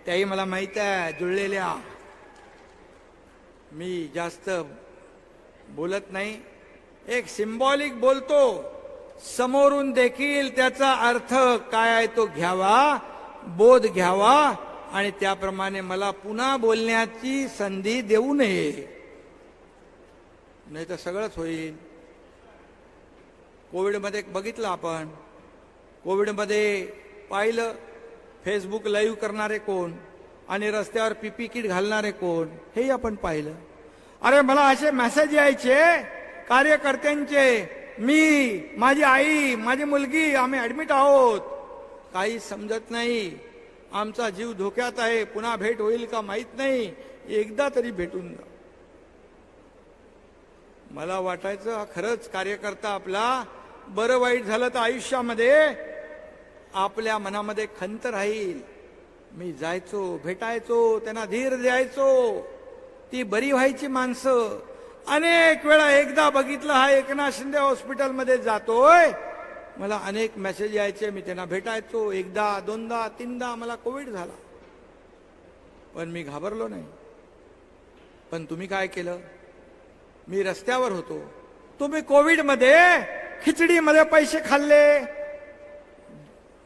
त्याही मला माहित आहे, जुळलेल्या. मी जास्त बोलत नाही, एक सिंबॉलिक बोलतो. समोरून देखील त्याचा अर्थ काय आहे तो घ्यावा, बोध घ्यावा आणि त्याप्रमाणे मला पुन्हा बोलण्याची संधी देऊ नये, नाही तर सगळंच होईल. कोविडमध्ये बघितलं आपण, कोविडमध्ये पाहिलं फेसबुक लाईव्ह करणारे कोण आणि रस्त्यावर पीपी किट घालणारे कोण, हेही आपण पाहिलं. अरे मला असे मेसेज यायचे कार्यकर्त्यांचे, मी, माझी आई, माझी मुलगी आम्ही ऍडमिट आहोत, काही समजत नाही, आमचा जीव धोक्यात आहे, पुन्हा भेट होईल का माहित नाही, एकदा तरी भेटून जा. मला वाटायचं हा खरंच कार्यकर्ता आपला. बरं वाईट झालं तर आयुष्यामध्ये आपल्या मनामध्ये खंत राहील. मी जायचो, भेटायचो, त्यांना धीर द्यायचो, ती बरी व्हायची माणसं. अनेक वेळा एकदा बघितलं हा एकनाथ शिंदे हॉस्पिटलमध्ये जातोय, मला अनेक मेसेज यायचे, मी त्यांना भेटायचो. एकदा, दोनदा, तीनदा मला कोविड झाला, पण मी घाबरलो नाही. पण तुम्ही काय केलं? मी रस्त्यावर होतो, तुम्ही कोविडमध्ये खिचडीमध्ये पैसे खाल्ले,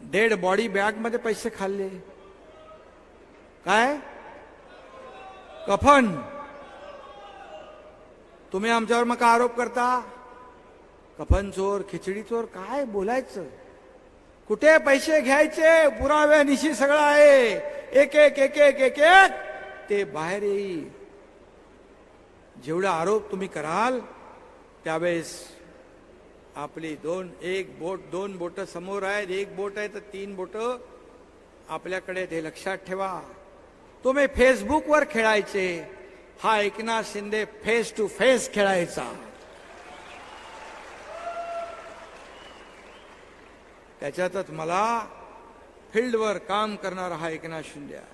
डेड बॉडी बॅग मध्ये पैसे खाल्ले, काय कफन. तुम्ही आमच्यावर मग आरोप करता, कफन चोर, खिचडी चोर, काय बोलायचं? कुठे पैसे घ्यायचे? पुराव्यानिशी सगळं आहे, एक एक एक एक एक एक ते बाहेर येईल. जेवढा आरोप तुम्ही कराल त्यावेळेस आपली दोन बोट समोर आहेत, एक बोट आहे तर 3 बोट आपल्याकडे, ते लक्षात ठेवा. तुम्ही फेसबुकवर खेळायचे, हा Eknath Shinde face to face खेळायचा. त्याच्यातच मला फील्डवर काम करणारा हा एकनाथ शिंदे आहे.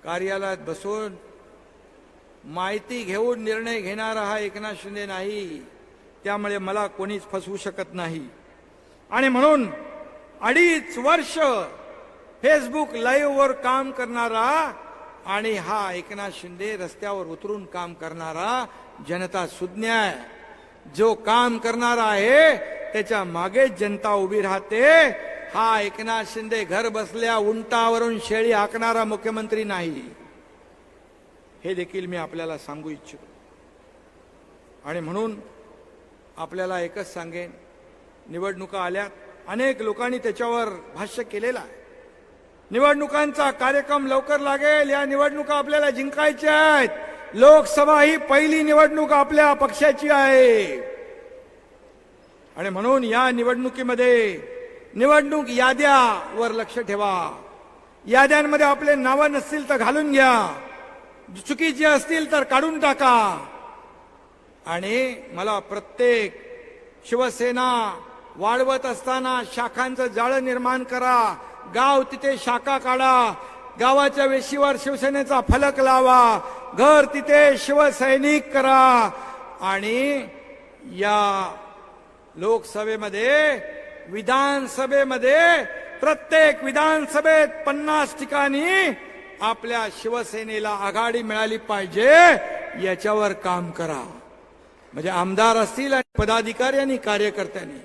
कार्यालयात बसून माहिती घेऊन निर्णय घेणारा हा एकनाथ शिंदे नाही. त्यामुळे मला कोणीच फसवू शकत नाही. आणि म्हणून 2.5 वर्ष फेसबुक लाईव्ह वर काम करणारा आणि हा एकनाथ शिंदे रस्त्यावर उतरून काम करणारा जनता सुज्ञ आहे. जो काम करणारा आहे त्याच्या मागे जनता उभी राहते. हा एकनाथ शिंदे घर बसल्या उंटावरून शेळी हाकणारा मुख्यमंत्री नाही, हे देखील मी आपल्याला सांगू इच्छितो. आणि म्हणून आपल्याला एकच सांगेन, निवडणुका आल्यात, अनेक लोकांनी त्याच्यावर भाष्य केलेलं आहे. निवडणुकांचा कार्यक्रम लवकर लागेल. या निवडणुका आपल्याला जिंकायच्या आहेत. लोकसभा ही पहिली निवडणूक आपल्या पक्षाची आहे. आणि म्हणून या निवडणुकीमध्ये निवडणूक याद्यावर लक्ष ठेवा. याद्यांमध्ये आपले नावं नसतील तर घालून घ्या, चुकीचे असतील तर काढून टाका. आणि मला प्रत्येक शिवसेना वाढवत असताना शाखांचं जाळं निर्माण करा. गाव तिथे शाखा काढा, गावाच्या वेशीवर शिवसेनेचा फलक लावा, घर तिथे शिवसैनिक करा. आणि या लोकसभेमध्ये, विधानसभेमध्ये, प्रत्येक विधानसभेत 50 ठिकाणी आपल्या शिवसेनेला आघाडी मिळाली पाहिजे, याच्यावर काम करा. म्हणजे आमदार असतील आणि पदाधिकारी आणि कार्यकर्त्यांनी,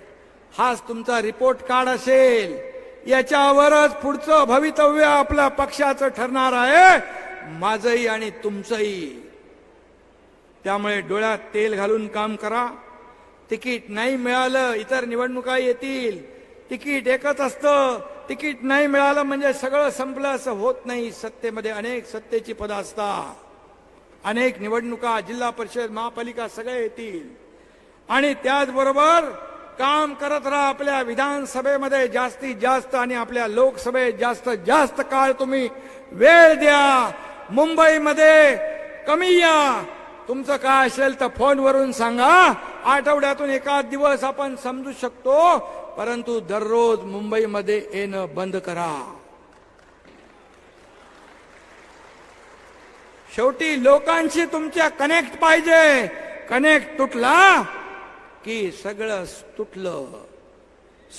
हाच तुमचा रिपोर्ट कार्ड असेल. याच्यावरच पुढचं भवितव्य आपल्या पक्षाचं ठरणार आहे, माझंही आणि तुमचंही. त्यामुळे डोळ्यात तेल घालून काम करा. तिकीट नाही मिळालं, इतर निवडणुका येतील, तिकीट एकच असतं. तिकीट नाही मिळालं म्हणजे सगळं संपलं असं होत नाही. सत्तेमध्ये अनेक सत्तेची पदं असतात, अनेक निवडणुका, जिल्हा परिषद, महापालिका सगळे येतील. आणि त्याचबरोबर काम करत राहा. आपल्या विधानसभेमध्ये जास्तीत जास्त आणि आपल्या लोकसभेत जास्तीत जास्त काळ तुम्ही वेळ द्या. मुंबईमध्ये कमी या. तुमचं काय असेल तर फोनवरून सांगा. आठवड्यातून एखाद दिवस आपण समजू शकतो, परंतु दररोज मुंबईमध्ये येणं बंद करा. शेवटी लोकांशी तुमच्या कनेक्ट पाहिजे. कनेक्ट तुटला की सगळं तुटलं,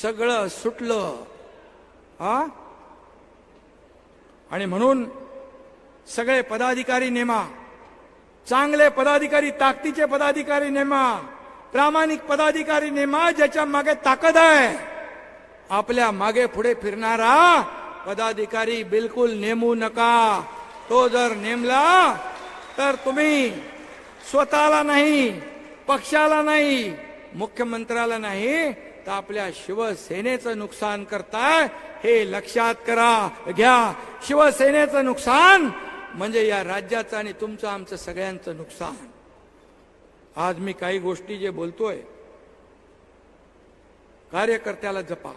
सगळं सुटलं. हा, आणि म्हणून सगळे पदाधिकारी नेमा, चांगले पदाधिकारी, ताकदीचे पदाधिकारी नेमा, प्रामाणिक पदाधिकारी नेमा, ज्याच्या मागे ताकद आहे. आपल्या मागे पुढे फिरणारा पदाधिकारी बिलकुल नेमू नका. तो जर नेमला तर तुम्ही स्वतःला नाही, पक्षाला नाही, मुख्यमंत्र्याला नाही, तर आपल्या शिवसेनेचं नुकसान करताय. हे लक्षात घ्या. शिवसेनेचं नुकसान म्हणजे या राज्याचं आणि तुमचं आमचं सगळ्यांचं नुकसान. आज मी काही गोष्टी जे बोलतोय, कार्यकर्त्याला जपा.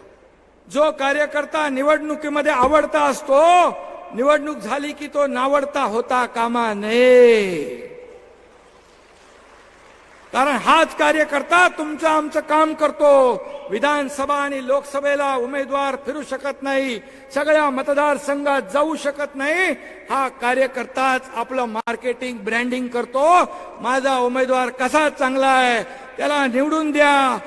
जो कार्यकर्ता निवडणुकीमध्ये आवडता असतो, निवडणूक झाली की तो नावडता होता कामा नये. कारण हाच कार्यकर्ता तुमचं आमचं काम करतो. विधानसभा आणि लोकसभेला उमेदवार फिरू शकत नाही, सगळ्या मतदारसंघात जाऊ शकत नाही. हा कार्यकर्ताच आपलं मार्केटिंग, ब्रँडिंग करतो. माझा उमेदवार कसा चांगला आहे, त्याला निवडून द्या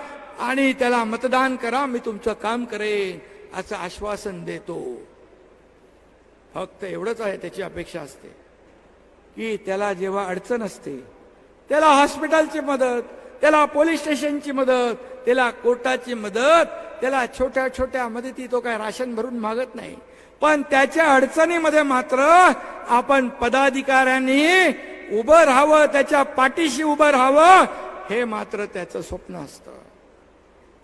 आणि त्याला मतदान करा, मी तुमचं काम करेन असं आश्वासन देतो. फक्त एवढंच आहे, त्याची अपेक्षा असते की त्याला जेव्हा अडचण असते, त्याला हॉस्पिटलची मदत, त्याला पोलीस स्टेशनची मदत, त्याला कोर्टाची मदत, त्याला छोट्या छोट्या मदती तो काय राशन भरून मागत नाही. पण त्याच्या अडचणीमध्ये मात्र आपण पदाधिकाऱ्यांनी उभं राहावं, त्याच्या पाठीशी उभं राहावं, हे मात्र त्याचं स्वप्न असतं.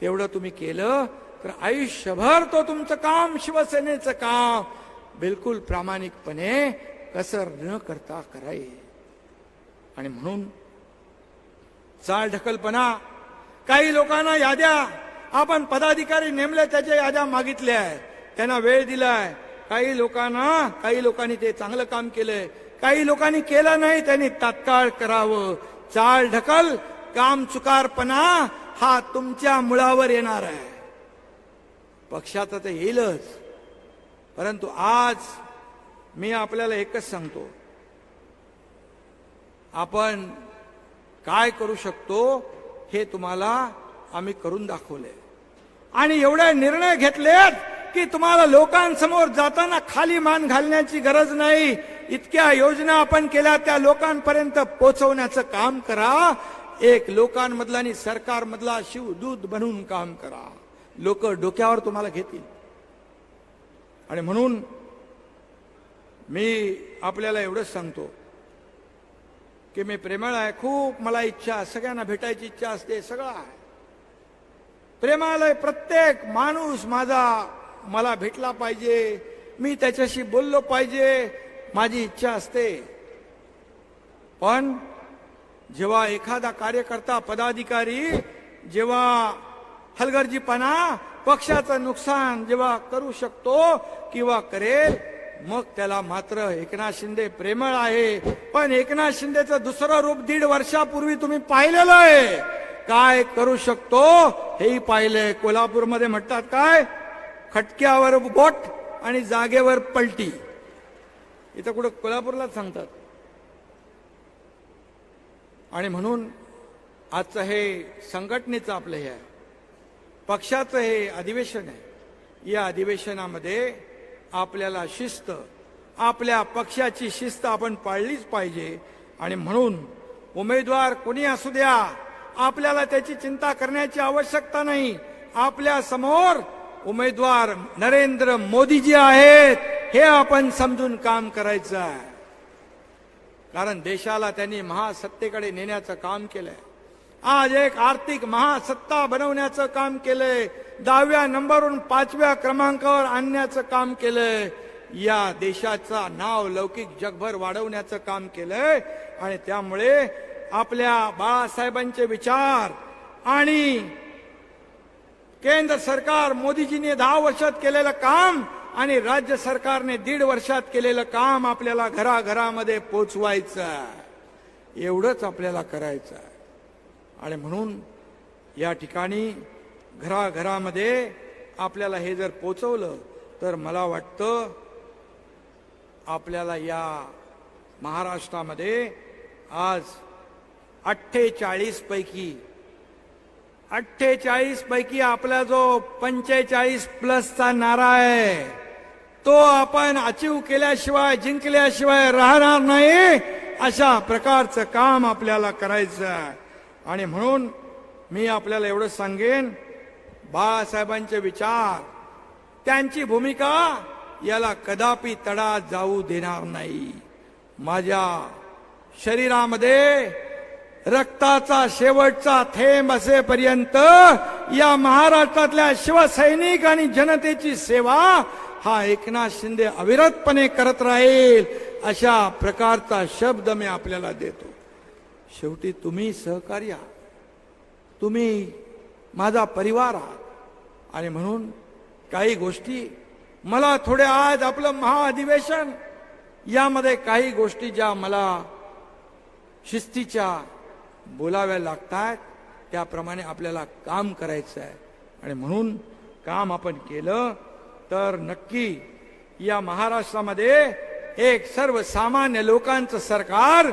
तेवढं तुम्ही केलं तर आयुष्यभर तो तुमचं काम, शिवसेनेचं काम बिलकुल प्रामाणिकपणे कसर न करता कराय. आणि म्हणून चाल ढकलपणा, काही लोकांना याद्या, आपण पदाधिकारी नेमले, त्याच्या याद्या मागितल्या, त्यांना वेळ दिलाय. काही लोकांनी ते चांगलं काम केलंय, काही लोकांनी केलं नाही, त्यांनी तात्काळ करावं. चाल ढकल, काम चुकारपणा हा तुमच्या मुळावर येणार आहे. पक्षात तर येईलच, परंतु आज मी आपल्याला एकच सांगतो, आपण काय करू शकतो हे तुम्हाला आम्ही करून दाखवले. आणि एवढे निर्णय घेतलेत की तुम्हाला लोकांसमोर जाताना खाली मान घालण्याची गरज नाही. इतक्या योजना आपण केल्या, त्या लोकांपर्यंत पोहोचवण्याचं काम करा. एक लोकांमधला आणि सरकारमधला शिवदूत बनून काम करा. लोक डोक्यावर तुम्हाला घेतील. आणि म्हणून मी आपल्याला एवढंच सांगतो की मी प्रेमळ आहे, खूप मला इच्छा, सगळ्यांना भेटायची इच्छा असते, सगळं आहे. प्रेमालय, प्रत्येक माणूस मला भेटला पाहिजे, मी त्याच्याशी बोललो पाहिजे, माझी इच्छा असते. पण जेव्हा एखादा कार्यकर्ता, पदाधिकारी जेव्हा हलगर्जीपणा, पक्षाचं नुकसान जेव्हा करू शकतो किंवा करेल, मग त्याला मात्र एकनाथ शिंदे प्रेमळ आहे. पण एकनाथ शिंदेचं दुसरं रूप 1.5 वर्षापूर्वी तुम्ही पाहिलेलं आहे. काय करू शकतो हेही पाहिलंय. कोल्हापूरमध्ये म्हणतात काय, खटक्यावर बोट आणि जागेवर पलटी. इथं कुठं कोल्हापूरलाच सांगतात. आणि म्हणून आजचं हे संघटनेचं आपलं हे आहे, पक्षाचं हे अधिवेशन आहे. या अधिवेशनामध्ये आपल्याला शिस्त, आपल्या पक्षाची शिस्त आपण पाळलीच पाहिजे. आणि म्हणून उमेदवार कोणी असू द्या, आपल्याला त्याची चिंता करण्याची आवश्यकता नाही. आपल्या समोर उमेदवार नरेंद्र मोदीजी आहेत, हे आपण समजून काम करायचं आहे. कारण देशाला त्यांनी महासत्तेकडे नेण्याचं काम केलंय. आज एक आर्थिक महासत्ता बनवण्याचं काम केलंय. 10व्या नंबरवरून 5व्या क्रमांकावर आणण्याचं काम केलंय. या देशाचा नाव लौकिक जगभर वाढवण्याचं काम केलंय. आणि त्यामुळे आपल्या बाळासाहेबांचे विचार आणि केंद्र सरकार मोदीजींनी 10 वर्षात केलेलं काम आणि राज्य सरकारने 1.5 वर्षात केलेलं काम आपल्याला घराघरामध्ये पोचवायचं आहे. एवढंच आपल्याला करायचं आहे. आणि म्हणून या ठिकाणी घराघरामध्ये आपल्याला हे जर पोचवलं तर मला वाटतं आपल्याला या महाराष्ट्रामध्ये आज 48 पैकी आपला जो 45+ नारा आहे तो आपण अचीव केल्याशिवाय जिंकल्याशिवाय राहणार नाही. अशा प्रकारचं काम आपल्याला करायचं आहे. आणि म्हणून मी आपल्याला एवढं सांगेन, बाळासाहेबांचे विचार, त्यांची भूमिका याला कदापि तडा जाऊ देणार नाही. माझ्या शरीरामध्ये रक्ताचा शेवटचा थेंब असेपर्यंत या महाराष्ट्रातल्या शिवसैनिक आणि जनतेची सेवा हा एकनाथ शिंदे अविरतपणे करत राहील. अशा प्रकारचा शब्द मी आपल्याला देतो. शेवटी तुम्ही सहकार्य आहात, तुम्ही माझा परिवार आहात. आणि म्हणून काही गोष्टी मला थोड्या आज आपलं महाअधिवेशन यामध्ये काही गोष्टी ज्या मला शिस्तीच्या बोलाव्या लागतात त्याप्रमाणे आपल्याला काम करायचं आहे. आणि म्हणून काम आपण केलं तर नक्की या महाराष्ट्रामध्ये एक सर्वसामान्य लोकांचं सरकार,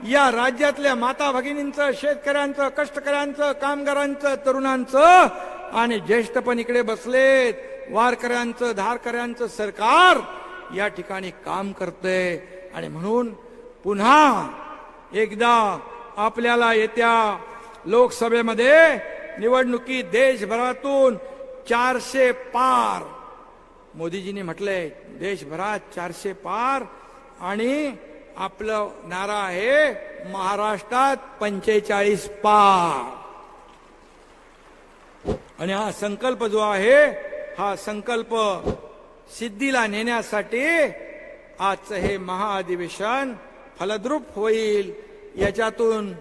या राज्यातल्या माता भगिनींचं, शेतकऱ्यांचं, कष्टकऱ्यांचं, कामगारांचं, तरुणांचं आणि ज्येष्ठ पण इकडे बसलेत, वारकऱ्यांचं, धारकऱ्यांचं सरकार या ठिकाणी काम करतंय. आणि म्हणून पुन्हा एकदा आपल्याला येत्या लोकसभेमध्ये निवडणुकीत देशभरातून 400 पार, मोदीजींनी म्हटलंय देशभरात 400 पार, आणि आपलं नारा आहे महाराष्ट्रात 45 पार. आणि हा संकल्प जो आहे हा संकल्प सिद्धीला नेण्यासाठी आजचं हे महाअधिवेशन फलद्रूप होईल, याच्यातून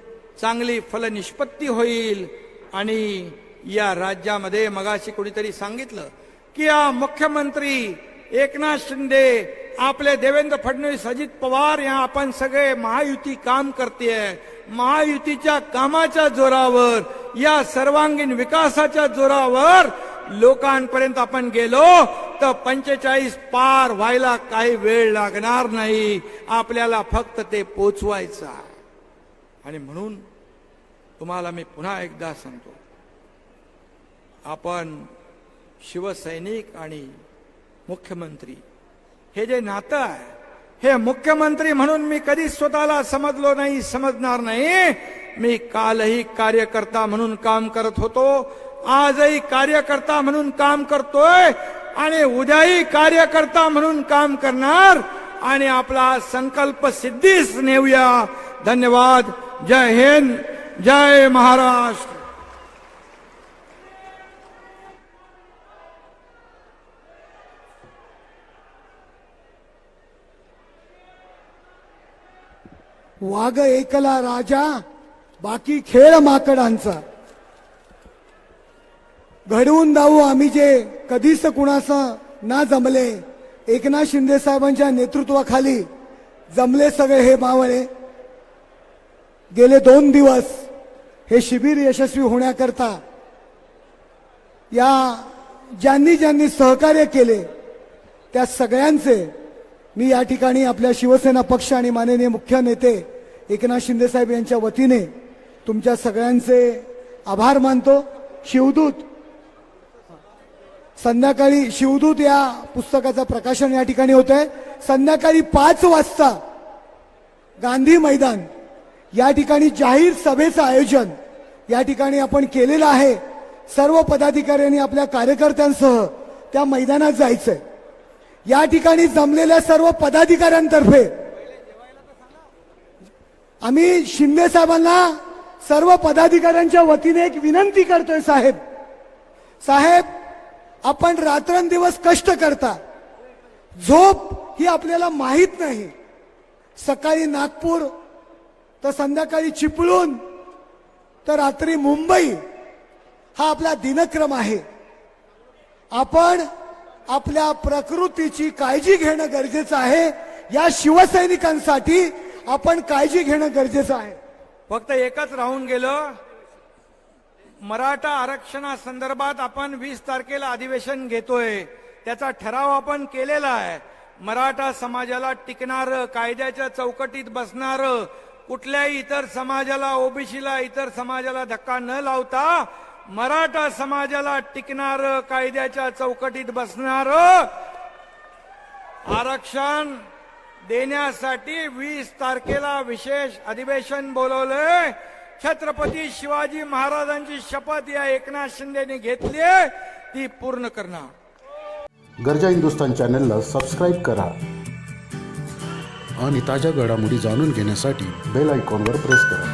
चांगली फलनिष्पत्ती होईल. आणि या राज्यामध्ये मगाशी कोणीतरी सांगितलं की या मुख्यमंत्री एकनाथ शिंदे, आपले देवेंद्र फडणवीस, अजित पवार, या आपण सगळे महायुती काम करतेय. महायुतीच्या कामाच्या जोरावर, या सर्वांगीण विकासाच्या जोरावर लोकांपर्यंत आपण गेलो तर 45 पार व्हायला काही वेळ लागणार नाही. आपल्याला फक्त ते पोचवायचं आहे. आणि म्हणून तुम्हाला मी पुन्हा एकदा सांगतो, आपण शिवसैनिक आणि मुख्यमंत्री हे जे नातं आहे, हे मुख्यमंत्री म्हणून मी कधी स्वतःला समजलो नाही, समजणार नाही. मी कालही कार्यकर्ता म्हणून काम करत होतो, आजही कार्यकर्ता म्हणून काम करतोय आणि उद्याही कार्यकर्ता म्हणून काम करणार. आणि आपला संकल्प सिद्धीस नेऊया. धन्यवाद. जय हिंद, जय महाराष्ट्र. वाघ एकला राजा, बाकी खेळ माकडांचा. घडवून दाऊ आम्ही जे कधीच कुणाचं ना जमले, एकनाथ शिंदे साहेबांच्या नेतृत्वाखाली जमले सगळे हे मावळे. गेले 2 दिवस हे शिबिर यशस्वी होण्याकरता या ज्यांनी ज्यांनी सहकार्य केले त्या सगळ्यांचे मी या ठिकाणी आपल्या शिवसेना पक्ष आणि माननीय मुख्य नेते एकनाथ शिंदे साहेब यांच्या वतीने तुमच्या सगळ्यांचे आभार मानतो. शिवदूत, संध्याकाळी शिवदूत या पुस्तकाचं प्रकाशन या ठिकाणी होत आहे. संध्याकाळी 5 वाजता गांधी मैदान या ठिकाणी जाहीर सभेचं आयोजन या ठिकाणी आपण केलेलं आहे. सर्व पदाधिकाऱ्यांनी आपल्या कार्यकर्त्यांसह त्या मैदानात जायचंय. या ठिकाणी जमलेल्या सर्व पदाधिकाऱ्यांतर्फे आम्ही शिंदे साहेबांना सर्व पदाधिकाऱ्यांच्या वतीने एक विनंती करतोय. साहेब, आपण रात्रंदिवस कष्ट करता, झोप ही आपल्याला माहित नाही. सकाळी नागपूर तर संध्याकाळी चिपळूण तर रात्री मुंबई हा आपला दिनक्रम आहे. आपण आपल्या प्रकृतीची काळजी घेणं गरजेचं आहे. या शिवसैनिकांसाठी आपण काळजी घेणं गरजेचं आहे. फक्त एकच राहून गेलं, मराठा आरक्षणासंदर्भात आपण 20 तारखेला अधिवेशन घेतोय, त्याचा ठराव आपण केलेला आहे. मराठा समाजाला टिकणारं, कायद्याच्या चौकटीत बसणारं, कुठल्याही इतर समाजाला, ओबीसीला, इतर समाजाला धक्का न लावता मराठा समाजाला टिकणारं, कायद्याच्या चौकटीत बसणारं आरक्षण देण्यासाठी 20 तारखेला विशेष अधिवेशन बोलवलंय. छत्रपती शिवाजी महाराजांची शपथ या एकनाथ शिंदेने घेतली, ती पूर्ण करणार. गर्जा हिंदुस्तान चॅनलला सबस्क्राईब करा आणि ताज्या घडामोडी जाणून घेण्यासाठी बेल आयकॉनवर प्रेस करा.